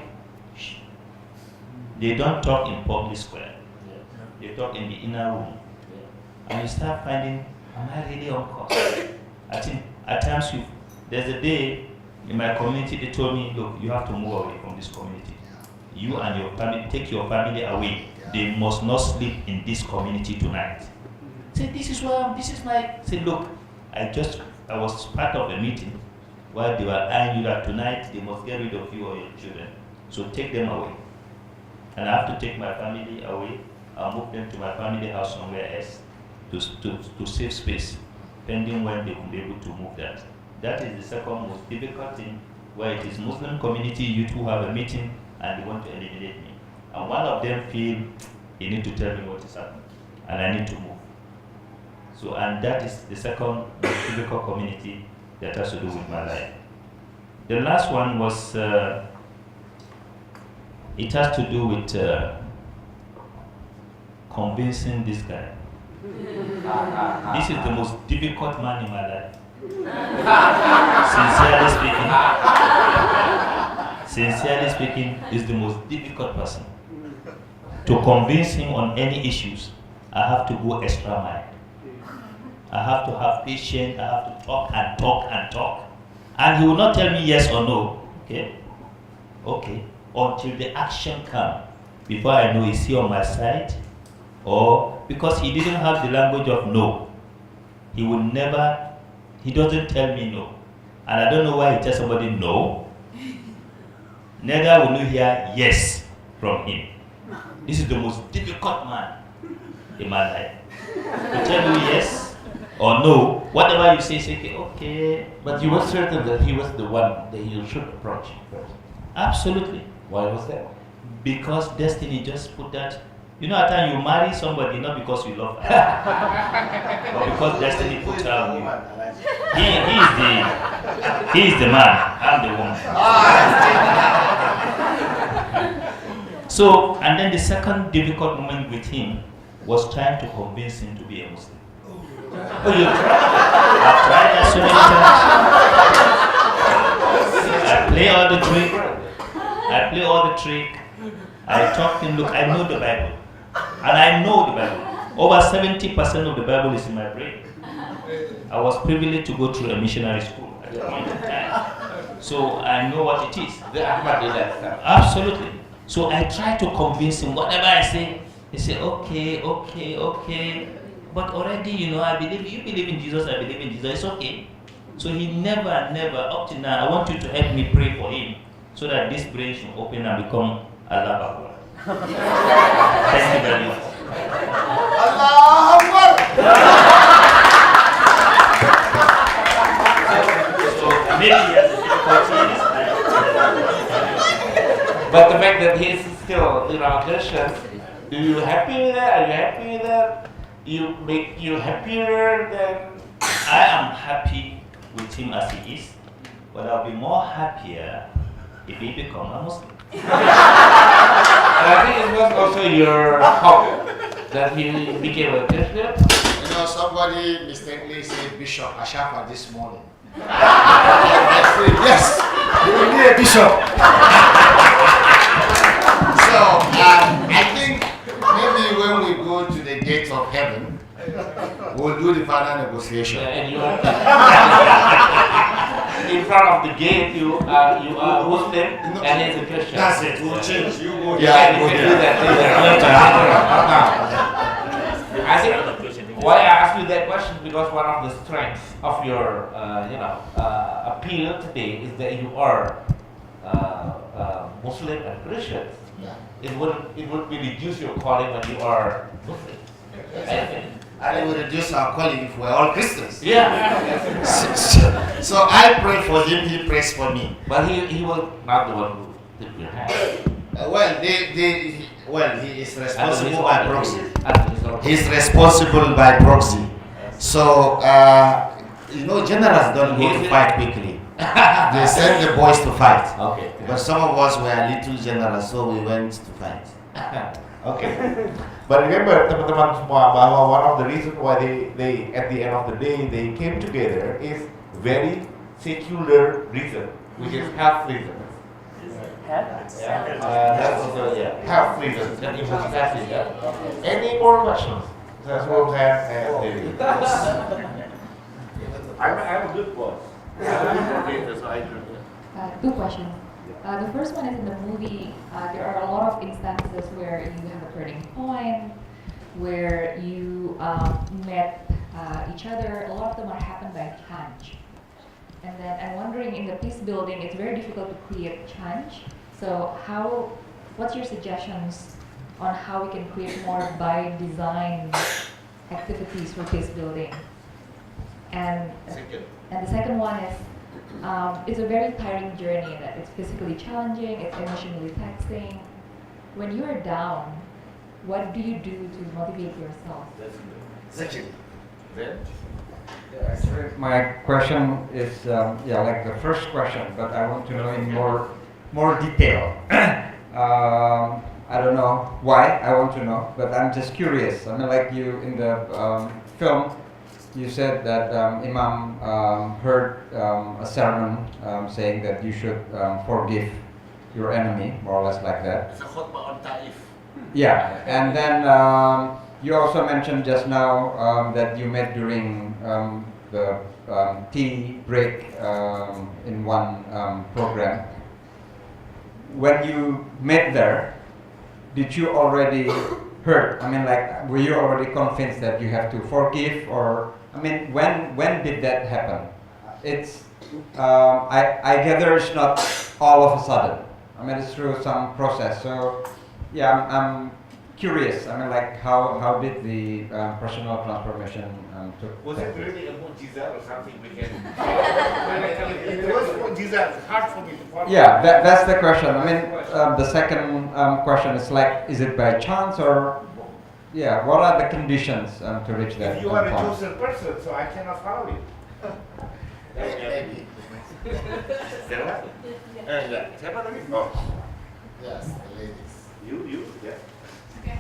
Speaker 15: they don't talk in public square. They talk in the inner room. And you start finding, am I really on course? I think at times there's a day in my community they told me, look, you have to move away from this community. You and your family, take your family away. They must not sleep in this community tonight. Say, this is my, say, look, I was part of a meeting where they were eyeing you that tonight they must get rid of you or your children. So take them away. And I have to take my family away. I'll move them to my family house somewhere else to save space, pending when they will be able to move that. That is the second most difficult thing, where it is Muslim community, you two have a meeting and they want to eliminate me. And one of them feel, you need to tell me what is happening, and I need to move. So, and that is the second most difficult community that has to do with my life. The last one was, it has to do with convincing this guy. This is the most difficult man in my life. Sincerely speaking, is the most difficult person. To convince him on any issues, I have to go extra mile. I have to have patience, I have to talk and talk and talk. And he will not tell me yes or no. Okay? Okay. Until the action comes. Before I know, is he on my side? Or because he didn't have the language of no. He doesn't tell me no. And I don't know why he tells somebody no. Neither will you hear yes from him. This is the most difficult man in my life. To tell you yes, or no, whatever you say, okay.
Speaker 10: But you were certain that he was the one that you should approach first.
Speaker 15: Absolutely.
Speaker 10: Why was that?
Speaker 15: Because destiny just put that. You know, at times you marry somebody not because you love her, but because destiny put her on you. He is the man, I'm the woman. So, and then the second difficult moment with him was trying to convince him to be a Muslim. Oh, you tried? I've tried that so many times. I play all the trick. I talk to him, look, I know the Bible. And I know the Bible. Over 70% of the Bible is in my brain. I was privileged to go through a missionary school at the point in time. So I know what it is.
Speaker 10: The Ahmad did that.
Speaker 15: Absolutely. So I try to convince him, whatever I say, he say, okay. But already, you know, you believe in Jesus, I believe in Jesus, it's okay. So he never, up to now, I want you to help me pray for him so that this brain should open and become Allah Akbar. Thank you very much.
Speaker 13: Allah Akbar!
Speaker 15: So maybe he has difficulties.
Speaker 10: But the fact that he's still, you know, Christian, are you happy with that? Are you happy with that? You make you happier than...
Speaker 15: I am happy with him as he is, but I'll be more happier if he become a Muslim.
Speaker 10: And I think it was also your hope that he became a Christian.
Speaker 13: You know, somebody mistakenly said Bishop Ashafa this morning. I said, yes, you will be a bishop. So, I think maybe when we go to the gates of heaven, we'll do the final negotiation.
Speaker 10: Yeah, and you are in front of the gate, you are Muslim and he's a Christian.
Speaker 13: That's it, we'll change. You go
Speaker 10: yeah,
Speaker 13: there.
Speaker 10: you can do that later. I think why I asked you that question because one of the strengths of your appeal today is that you are Muslim and Christian.
Speaker 13: Yeah.
Speaker 10: It would be reduce your calling when you are Muslim.
Speaker 13: And it will reduce our calling if we're all Christians.
Speaker 10: Yeah.
Speaker 13: So I pray for him, he prays for me.
Speaker 10: But he was not the one who did your hand.
Speaker 13: He is responsible by proxy. He's responsible by proxy. So, generals don't go to fight quickly. They send the boys to fight.
Speaker 10: Okay.
Speaker 13: But some of us were little generals, so we went to fight.
Speaker 2: Okay. But remember, teman-teman semua, bahwa one of the reasons why they at the end of the day they came together is very secular reason, which is health reason. That's also health reasons. Any more questions? That's what I'm a good boss.
Speaker 1: Two questions. The first one is in the movie, there are a lot of instances where you have a turning point, where you met each other. A lot of them are happened by chance. And then I'm wondering, in the peace building, it's very difficult to create chance. So what's your suggestions on how we can create more by design activities for peace building? And the second one is, it's a very tiring journey that it's physically challenging, it's emotionally taxing. When you are down, what do you do to motivate yourself?
Speaker 16: My question is, like the first question, but I want to know in more detail. I don't know why I want to know, but I'm just curious. I mean, like you in the film, you said that Imam heard a sermon saying that you should forgive your enemy, more or less like that.
Speaker 13: It's a khutbah on Taif.
Speaker 16: Yeah, and then you also mentioned just now that you met during the tea break in one program. When you met there, did you already heard? I mean, like, were you already convinced that you have to forgive, or I mean, when did that happen? It's I gather it's not all of a sudden. I mean, it's through some process. So yeah, curious. I mean, like how did the personal transformation took
Speaker 2: Was
Speaker 16: take
Speaker 2: it
Speaker 16: place?
Speaker 2: really a mu'jiza or something we can? It was mu'jiza. It's hard for me to follow.
Speaker 16: Yeah, that's the question. I mean, the second question is like, is it by chance or, yeah, what are the conditions to reach that
Speaker 2: If you are a
Speaker 16: point?
Speaker 2: chosen person, so I cannot follow you.
Speaker 13: Maybe.
Speaker 2: Siapa? Enggak. Siapa tadi? Oh,
Speaker 13: Yes, the ladies.
Speaker 2: you, ya.
Speaker 6: Okay.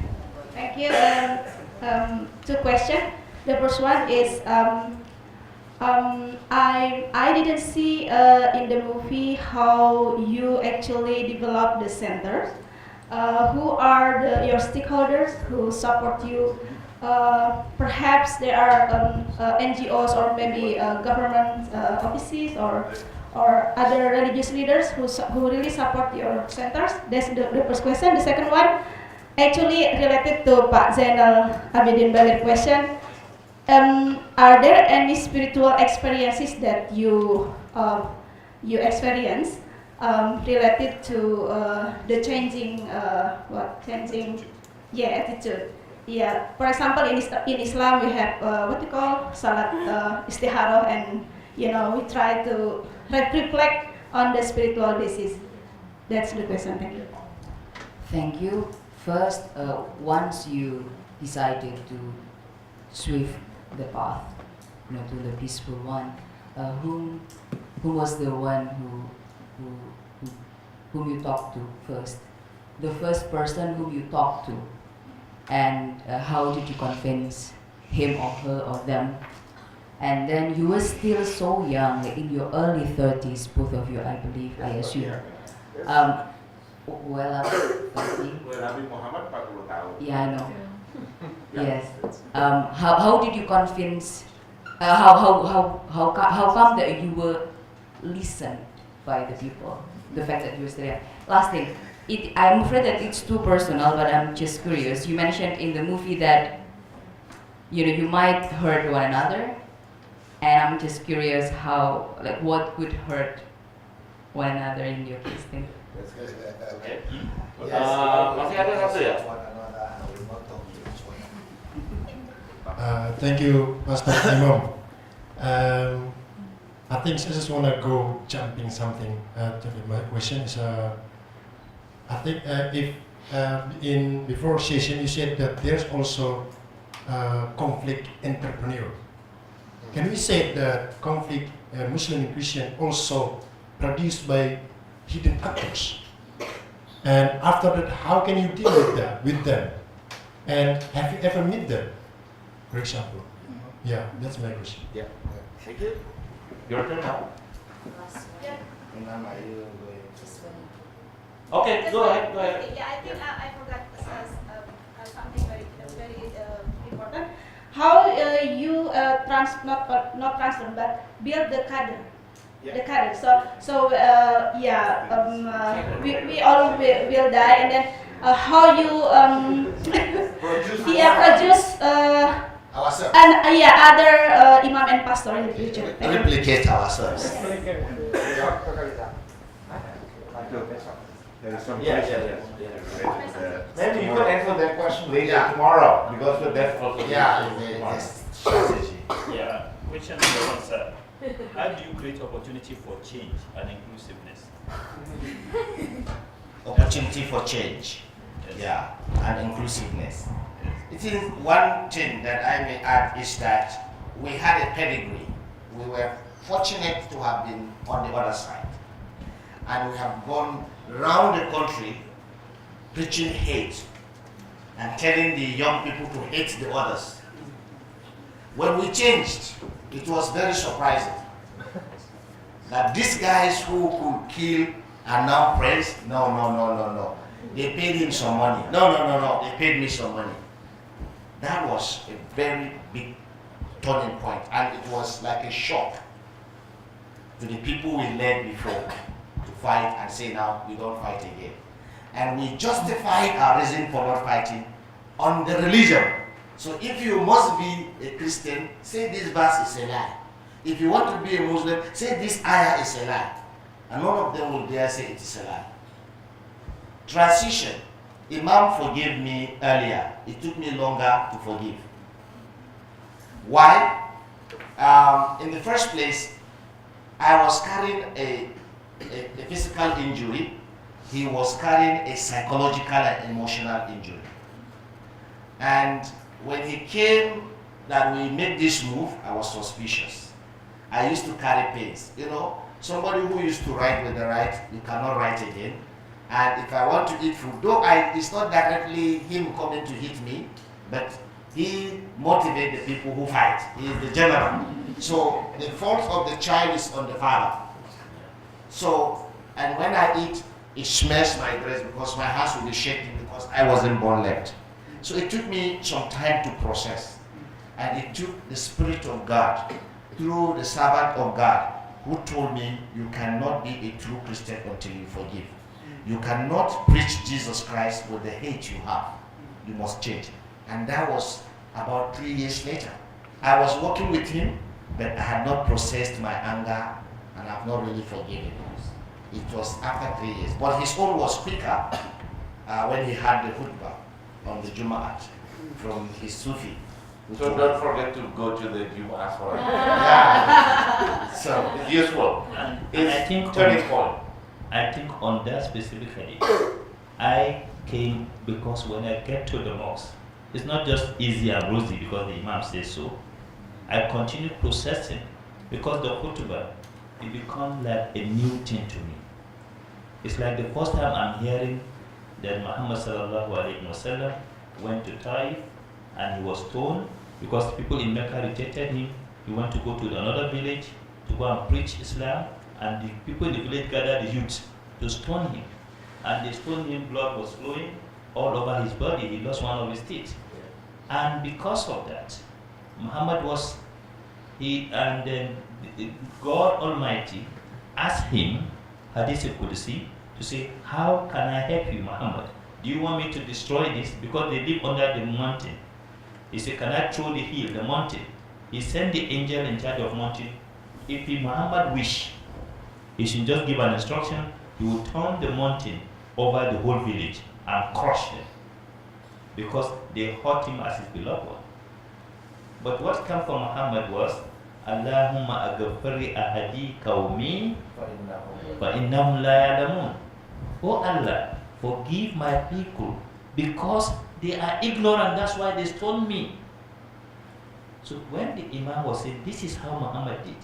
Speaker 6: Thank you. Two questions. The first one is I didn't see in the movie how you actually develop the centers. Who are your stakeholders who support you? Perhaps there are NGOs or maybe government offices or other religious leaders who really support your centers. That's the first question. The second one, actually related to Pak Zainal Abidin Balir question. Are there any spiritual experiences that you experience related to the changing attitude? Yeah, for example, in Islam we have what we call salat istikharah, and we try to reflect on the spiritual basis. That's the question. Thank you.
Speaker 17: Thank you. First, once you decided to swift the path, to the peaceful one, whom was the one whom you talked to first? The first person whom you talked to, and how did you convince him or her or them? And then you were still so young, in your early 30s, both of you, I believe, I assume. Well, 30.
Speaker 2: Nabi Muhammad 40 tahun.
Speaker 17: Yeah, I know. Yes. How did you convince? How come that you were listened by the people? The fact that you were still there. Last thing, I'm afraid that it's too personal, but I'm just curious. You mentioned in the movie that you might hurt one another, and I'm just curious what would hurt one another in your case. Thank you.
Speaker 2: Okay.
Speaker 13: Masih ada satu ya?
Speaker 18: Thank you, Pastor Imam. I think I just want to go jumping something to my question is I think if in before session you said that there's also conflict entrepreneur. Can we say that conflict Muslim and Christian also produced by hidden actors? And after that, how can you deal with them? And have you ever met them, for example? Yeah, that's my question.
Speaker 2: Yeah. Thank you. Your turn now. Okay, go ahead.
Speaker 6: Yeah, I think I forgot something very important. How you not transfer but build the cadre. The cadre. So we all will die, and then how you produce
Speaker 13: ourselves.
Speaker 6: And other imam and pastor in the future.
Speaker 13: Replicate ourselves.
Speaker 2: Maybe you can answer that question later tomorrow, because that's also
Speaker 13: the strategy.
Speaker 15: Yeah. Question number one, sir. How do you create opportunity for change and inclusiveness?
Speaker 13: Opportunity for change, and inclusiveness. It is one thing that I may add is that we had a pedigree. We were fortunate to have been on the other side, and we have gone round the country preaching hate and telling the young people to hate the others. When we changed, it was very surprising that these guys who could kill are now friends. No. They paid him some money. No. They paid me some money. That was a very big turning point, and it was like a shock to the people we led before to fight and say now we don't fight again. And we justified our reason for not fighting on the religion. So if you must be a Christian, say this verse is a lie. If you want to be a Muslim, say this ayah is a lie. And none of them will dare say it is a lie. Transition Imam forgave me earlier. It took me longer to forgive. Why? In the first place, I was carrying a physical injury. He was carrying a psychological and emotional injury. And when he came that we made this move, I was suspicious. I used to carry pains. You know, somebody who used to write with the right, you cannot write again. And if I want to eat food, though it's not directly him coming to hit me, but he motivates the people who fight. He is the general. So the fault of the child is on the father. So, and when I eat, it smears my dress because my hands will be shaking because I wasn't born left. So it took me some time to process. And it took the Spirit of God through the servant of God who told me, you cannot be a true Christian until you forgive. You cannot preach Jesus Christ with the hate you have. You must change. And that was about 3 years later. I was working with him, but I had not processed my anger and I have not really forgiven him. It was after 3 years. But his own was quicker when he had the khutbah on the Jum'at from his Sufi.
Speaker 2: So don't forget to go to the Jum'at for it.
Speaker 13: Yeah. So
Speaker 2: it's useful.
Speaker 15: I think
Speaker 2: turning point.
Speaker 15: I think on that specifically, I came because when I get to the mosque, it's not just easy and rosy because the Imam says so. I continue processing because the khutbah, it becomes like a new thing to me. It's like the first time I'm hearing that Muhammad sallallahu alaihi wasallam went to Taif and he was stoned because people in Mecca rejected him. He went to go to another village to go and preach Islam, and the people in the village gathered the youth to stone him. And they stoned him, blood was flowing all over his body. He lost one of his teeth. And because of that, Muhammad was, and then God Almighty asked him, Hadith Qudsi, to say, how can I help you, Muhammad? Do you want me to destroy this? Because they live under the mountain. He said, can I throw the hill, the mountain? He sent the angel in charge of mountain. If Muhammad wish, he should just give an instruction. He will turn the mountain over the whole village and crush them, because they hurt him as his beloved one. But what came from Muhammad was, Allahumma aghfir ahadi qawmi fa innahum la ya'lamun. Oh Allah, forgive my people because they are ignorant, that's why they stoned me. So when the Imam was saying, this is how Muhammad did.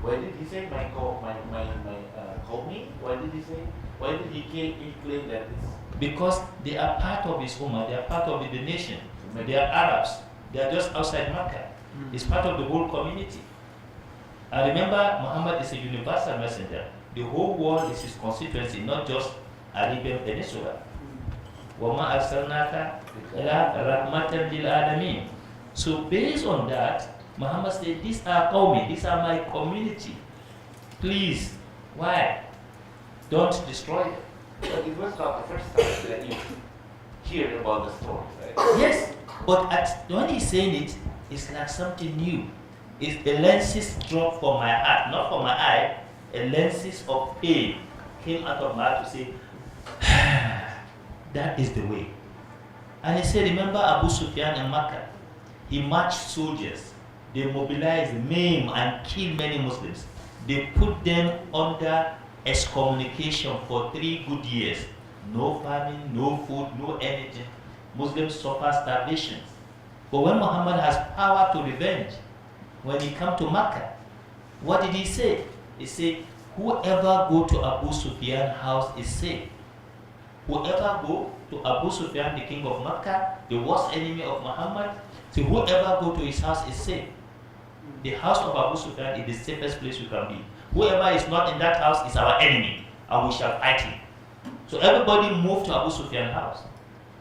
Speaker 2: Why did he say my Qawmi? Why did he say? Why did he claim that this?
Speaker 15: Because they are part of his ummah, they are part of the nation. They are Arabs. They are just outside Makkah. It's part of the whole community. I remember Muhammad is a universal messenger. The whole world is his constituency, not just Arabian Peninsula. وَمَا أَرْسَلْنَاكَ إِلَىٰ رَحْمَةً لِلْعَالَمِينَ. So based on that, Muhammad said, these are qawmi, these are my community. Please, why? Don't destroy them.
Speaker 2: But it was not the first time that you hear about the story, right?
Speaker 15: Yes, but when he's saying it, it's like something new. It's a lenses drop from my heart, not from my eye. A lenses of pain came out of my heart to say, that is the way. And he said, remember Abu Sufyan in Makkah? He marched soldiers. They mobilized, maimed, and killed many Muslims. They put them under excommunication for 3 good years. No famine, no food, no anything. Muslims suffer starvation. But when Muhammad has power to revenge, when he come to Makkah, what did he say? He said, whoever go to Abu Sufyan's house is safe. Whoever go to Abu Sufyan, the king of Makkah, the worst enemy of Muhammad, so whoever go to his house is safe. The house of Abu Sufyan is the safest place you can be. Whoever is not in that house is our enemy, and we shall fight him. So everybody moved to Abu Sufyan's house.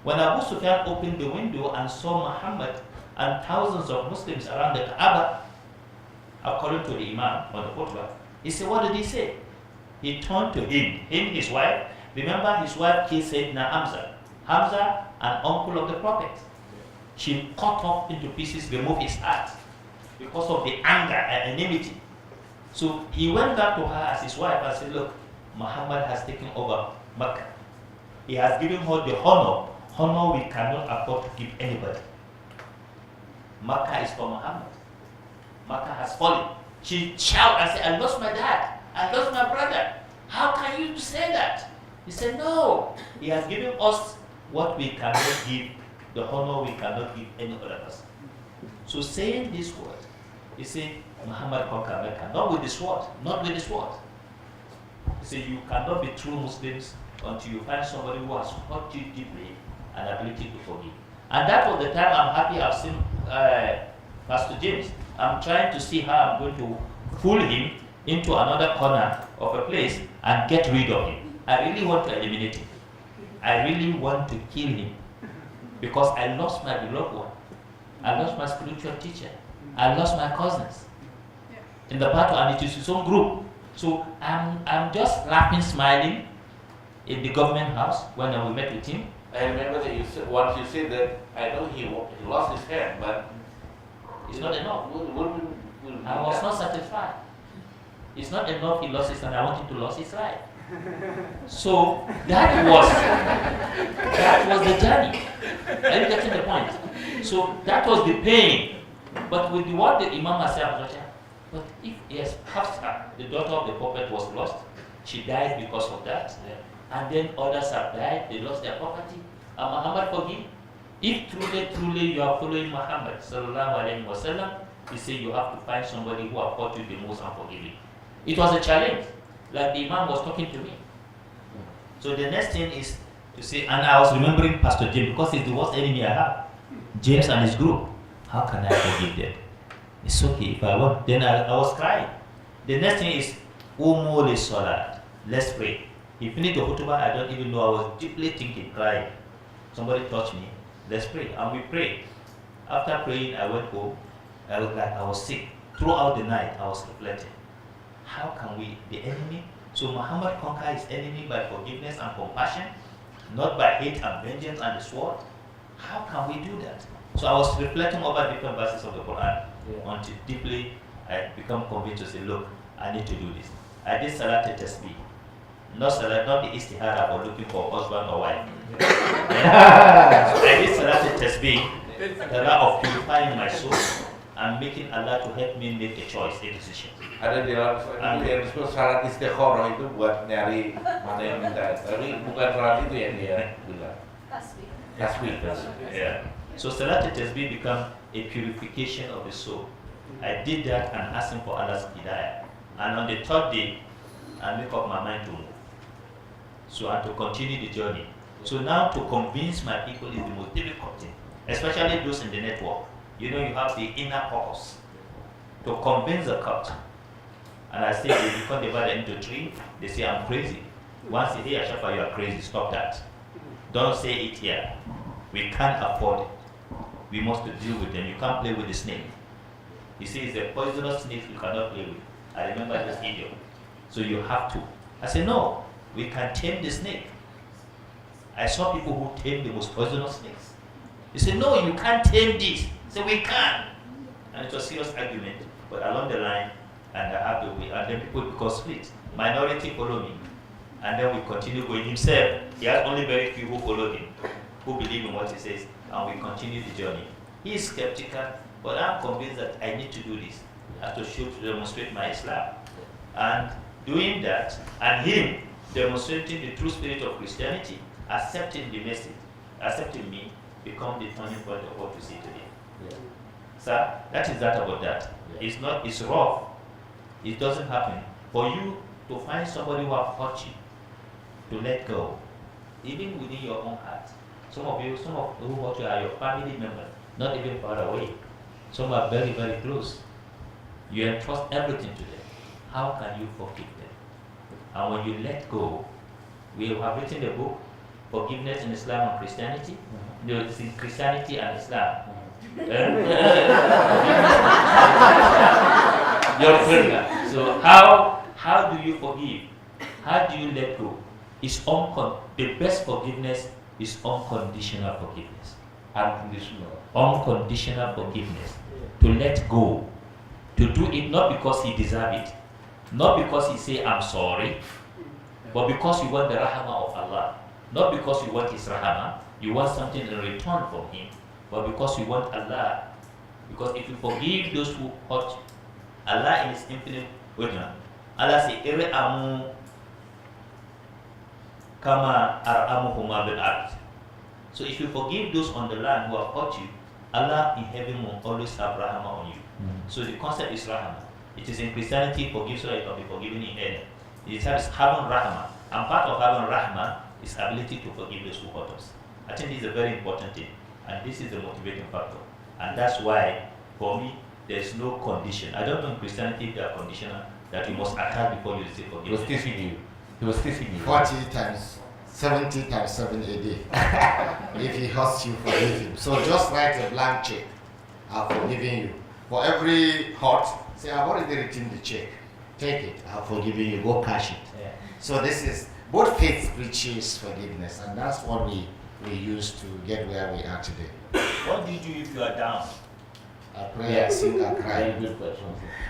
Speaker 15: When Abu Sufyan opened the window and saw Muhammad and thousands of Muslims around the Kaaba, according to the Imam on the khutbah, he said, what did he say? He turned to him, his wife. Remember, his wife killed Sayyidina Hamza. Hamza, an uncle of the Prophet. She cut off into pieces, removed his heart because of the anger and enmity. So he went back to her as his wife and said, look, Muhammad has taken over Makkah. He has given her the honor we cannot afford to give anybody. Makkah is for Muhammad. Makkah has fallen. She shouted and said, I lost my dad. I lost my brother. How can you say that? He said, no. He has given us what we cannot give, the honor we cannot give any other person. So saying this word, he said, Muhammad conquered Mecca, not with the sword, not with the sword. He said, you cannot be true Muslims until you find somebody who has hurt you deeply and ability to forgive. And that was the time I'm happy I've seen Pastor James. I'm trying to see how I'm going to fool him into another corner of a place and get rid of him. I really want to eliminate him. I really want to kill him because I lost my beloved one. I lost my spiritual teacher. I lost my cousins in the battle, and it is his own group. So I'm just laughing, smiling in the government house when we met with him.
Speaker 2: I remember that once you said that, I know he lost his hair, but
Speaker 15: it's not enough. I was not satisfied. It's not enough he lost his, and I want him to lose his life. So that was the journey. Are you getting the point? So that was the pain. But with the word the Imam has said, but if yes, Hafsa, the daughter of the prophet, was lost, she died because of that. And then others have died, they lost their property. And Muhammad forgive. If truly you are following Muhammad sallallahu alaihi wasallam, he said you have to find somebody who have fought you the most and forgive you. It was a challenge, like the Imam was talking to me. So the next thing is to say, and I was remembering Pastor James because he's the worst enemy I have. James and his group. How can I forgive them? It's okay if I want. Then I was crying. The next thing is Umu li Salat. Let's pray. He finished the khutbah, I don't even know, I was deeply thinking, crying. Somebody touched me. Let's pray. And we prayed. After praying, I went home. I was sick. Throughout the night, I was reflecting. How can we, the enemy? So Muhammad conquered his enemy by forgiveness and compassion, not by hate and vengeance and the sword. How can we do that? So I was reflecting over different verses of the Quran until deeply I become convinced to say, look, I need to do this. I did Salat al-Tasbih. Not the istihara for looking for husband or wife. So I did Salat al-Tasbih, the law of purifying my soul and making Allah to help me make a choice, a decision.
Speaker 2: Ada di dalam yang disebut salat istikharah itu buat nyari mana yang minta. Tapi bukan salat itu yang dia bilang. Tasbih.
Speaker 15: Yeah. So Salat al-Tasbih become a purification of the soul. I did that and asked him for Allah's hidayah. And on the third day, I make up my mind to move. So I had to continue the journey. So now to convince my people is the most difficult thing, especially those in the network. You know, you have the inner purpose to convince the cult. And I say, they become divided into three. They say, I'm crazy. Once they hear Shafa, you are crazy. Stop that. Don't say it here. We can't afford it. We must deal with them. You can't play with the snake. He says, the poisonous snake you cannot play with. I remember this idiom. So you have to. I said, no, we can tame the snake. I saw people who tame the most poisonous snakes. They said, no, you can't tame this. I said, we can. And it was a serious argument. But along the line, and I have the way, and then people become split. Minority follow me. And then we continue going. Himself, he has only very few who follow him, who believe in what he says, and we continue the journey. He is skeptical, but I'm convinced that I need to do this. I have to show, to demonstrate my Islam. And doing that, and him demonstrating the true spirit of Christianity, accepting the message, accepting me, become the turning point of what we see today. Yeah. So that is that about that. Yeah. It's rough. It doesn't happen. For you to find somebody who have hurt you, to let go, even within your own heart. Some of who hurt you are your family members, not even far away. Some are very, very close. You entrust everything to them. How can you forgive them? And when you let go, we have written a book, Forgiveness in Islam and Christianity. No, it's in Christianity and Islam. Your turn. So how do you forgive? How do you let go? The best forgiveness is unconditional forgiveness. Unconditional forgiveness. To let go. To do it not because he deserves it, not because he say I'm sorry, but because you want the rahmah of Allah. Not because you want his rahmah, you want something in return from him, but because you want Allah. Because if you forgive those who hurt you, Allah in his infinite wisdom, Allah says, "Ir'amu kama ar'amuhuma bil ard." So if you forgive those on the land who have hurt you, Allah in heaven will always have rahmah on you. So the concept is rahmah. It is in Christianity, forgive so that you can be forgiven in heaven. It is having rahmah. And part of having rahmah is ability to forgive those who hurt us. I think this is a very important thing. And this is the motivating factor. And that's why, for me, there's no condition. I don't know in Christianity there are conditional that you must attack before you receive forgiveness.
Speaker 10: He was teaching you. He was teaching you.
Speaker 13: 40 times 70 times 7 a day. If he hurts you, forgive him. So just write a blank check. I've forgiven you. For every hurt, say, I've already written the check. Take it. I've forgiven you. Go cash it.
Speaker 15: Yeah.
Speaker 13: So this is, both faith preaches forgiveness, and that's what we use to get where we are today.
Speaker 15: What do you do if you are down?
Speaker 13: I pray, I sing, I cry.
Speaker 15: Very good question.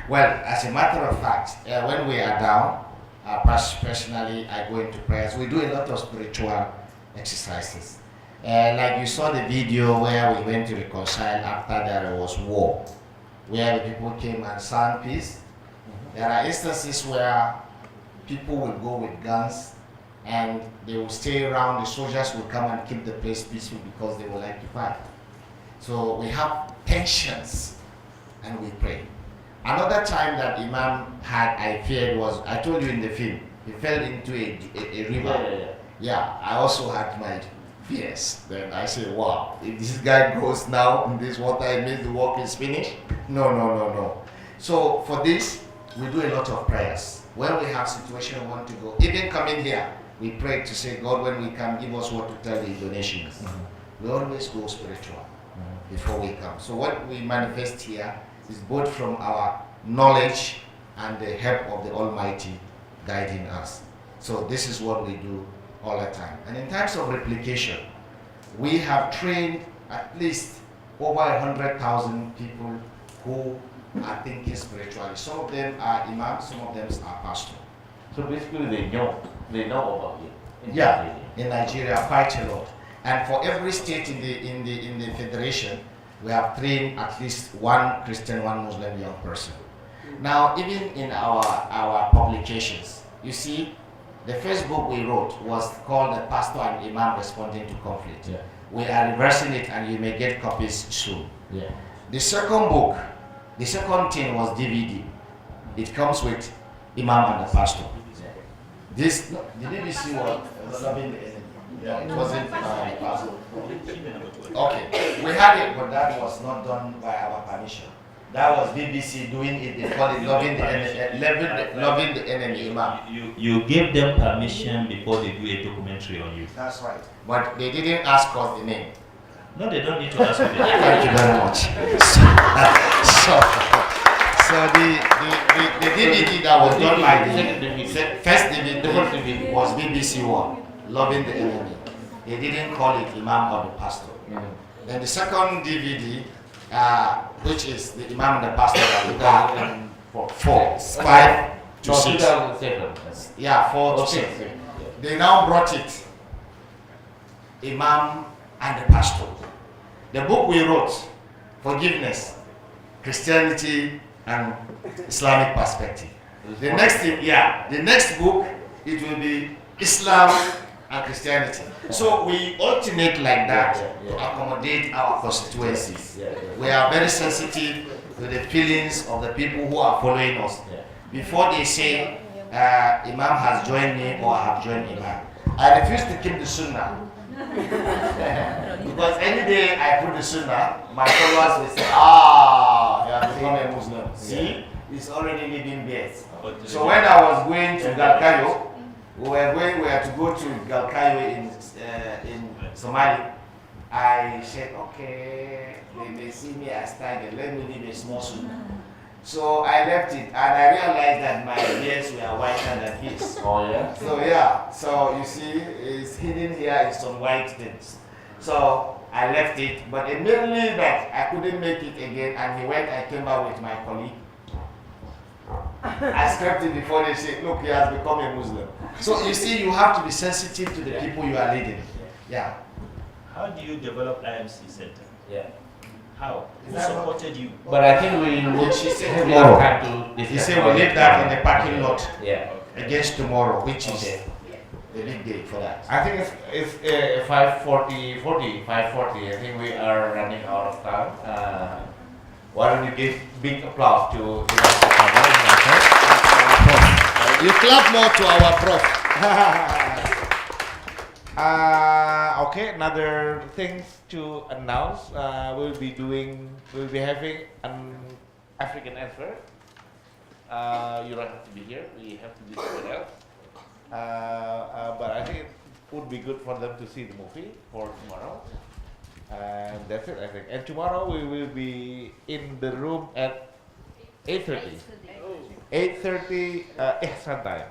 Speaker 13: Well, as a matter of fact, when we are down, personally, I go into prayers. We do a lot of spiritual exercises. Like you saw the video where we went to reconcile after there was war, where the people came and sang peace. There are instances where people will go with guns and they will stay around, the soldiers will come and keep the place peaceful because they will like to fight. So we have tensions and we pray. Another time that Imam had, I feared, was, I told you in the film, he fell into a river. Yeah, I also had my fears. Then I said, wow, if this guy goes now in this water, it means the work is finished? No. So for this, we do a lot of prayers. When we have situation we want to go, even coming here, we pray to say, God, when we come, give us what to tell the Indonesians. We always go spiritual before we come. So what we manifest here is both from our knowledge and the help of the Almighty guiding us. So this is what we do all the time. And in terms of replication, we have trained at least over 100,000 people who are thinking spiritually. Some of them are imams, some of them are pastors.
Speaker 15: So basically they know about it.
Speaker 13: Yeah, in Nigeria, quite a lot. And for every state in the federation, we have trained at least one Christian, one Muslim young person. Now, even in our publications, you see, the first book we wrote was called The Pastor and Imam Responding to Conflict.
Speaker 15: Yeah.
Speaker 13: We are reversing it, and you may get copies soon.
Speaker 15: Yeah.
Speaker 13: The second book, the second thing was DVD. It comes with Imam and the Pastor. This, the BBC was Loving the Enemy. Yeah, it wasn't Imam and the Pastor. Okay, we had it, but that was not done by our permission. That was BBC doing it. They call it Loving the Enemy, Loving the Enemy Imam.
Speaker 15: You gave them permission before they do a documentary on you.
Speaker 13: That's right. But they didn't ask us the name.
Speaker 15: No, they don't need to ask you the name.
Speaker 13: Thank you very much. So the DVD that was done by the first DVD was BBC One, Loving the Enemy. They didn't call it Imam or the Pastor. Then the second DVD, which is the Imam and the Pastor, that we got 5 to 6. Yeah, 4 to 6. They now brought it, Imam and the Pastor. The book we wrote, Forgiveness, Christianity and Islamic Perspective. The next thing, the next book, it will be Islam and Christianity. So we alternate like that to accommodate our constituencies. We are very sensitive to the feelings of the people who are following us. Before they say, Imam has joined me or I have joined Imam. I refuse to keep the Sunnah. Because any day I put the Sunnah, my followers will say, you have become a Muslim. See, he's already living best. So when I was going to Galkayo, we were to go to Galkayo in Somalia. I said, okay, they see me as tiger, let me leave a small Sunnah. So I left it, and I realized that my ears were whiter than his.
Speaker 15: Oh yeah?
Speaker 13: So you see, it's hidden here in some white things. So I left it, but immediately that I couldn't make it again, and he went, I came back with my colleague. accept it before they say, look, he has become a Muslim. So you see, you have to be sensitive to the people you are leading. Yeah.
Speaker 15: How do you develop IMC Center?
Speaker 10: Yeah.
Speaker 15: How? Who
Speaker 13: that
Speaker 15: supported you?
Speaker 10: But I think we would
Speaker 13: She said
Speaker 10: have
Speaker 13: tomorrow.
Speaker 10: time to discuss.
Speaker 13: He said we leave that in the parking lot
Speaker 10: Yeah.
Speaker 13: against tomorrow, which is
Speaker 10: Okay.
Speaker 13: the big day for that.
Speaker 10: I think it's 5:40. I think we are running out of time. Why don't you give big applause to
Speaker 13: You clap more to our prof.
Speaker 10: Okay, another things to announce. We'll be having an African answer. You don't have to be here. We have to be somewhere else. But I think it would be good for them to see the movie for tomorrow. And that's it, I think. And tomorrow we will be in the room at 8:30. 8:30 Ihsan time.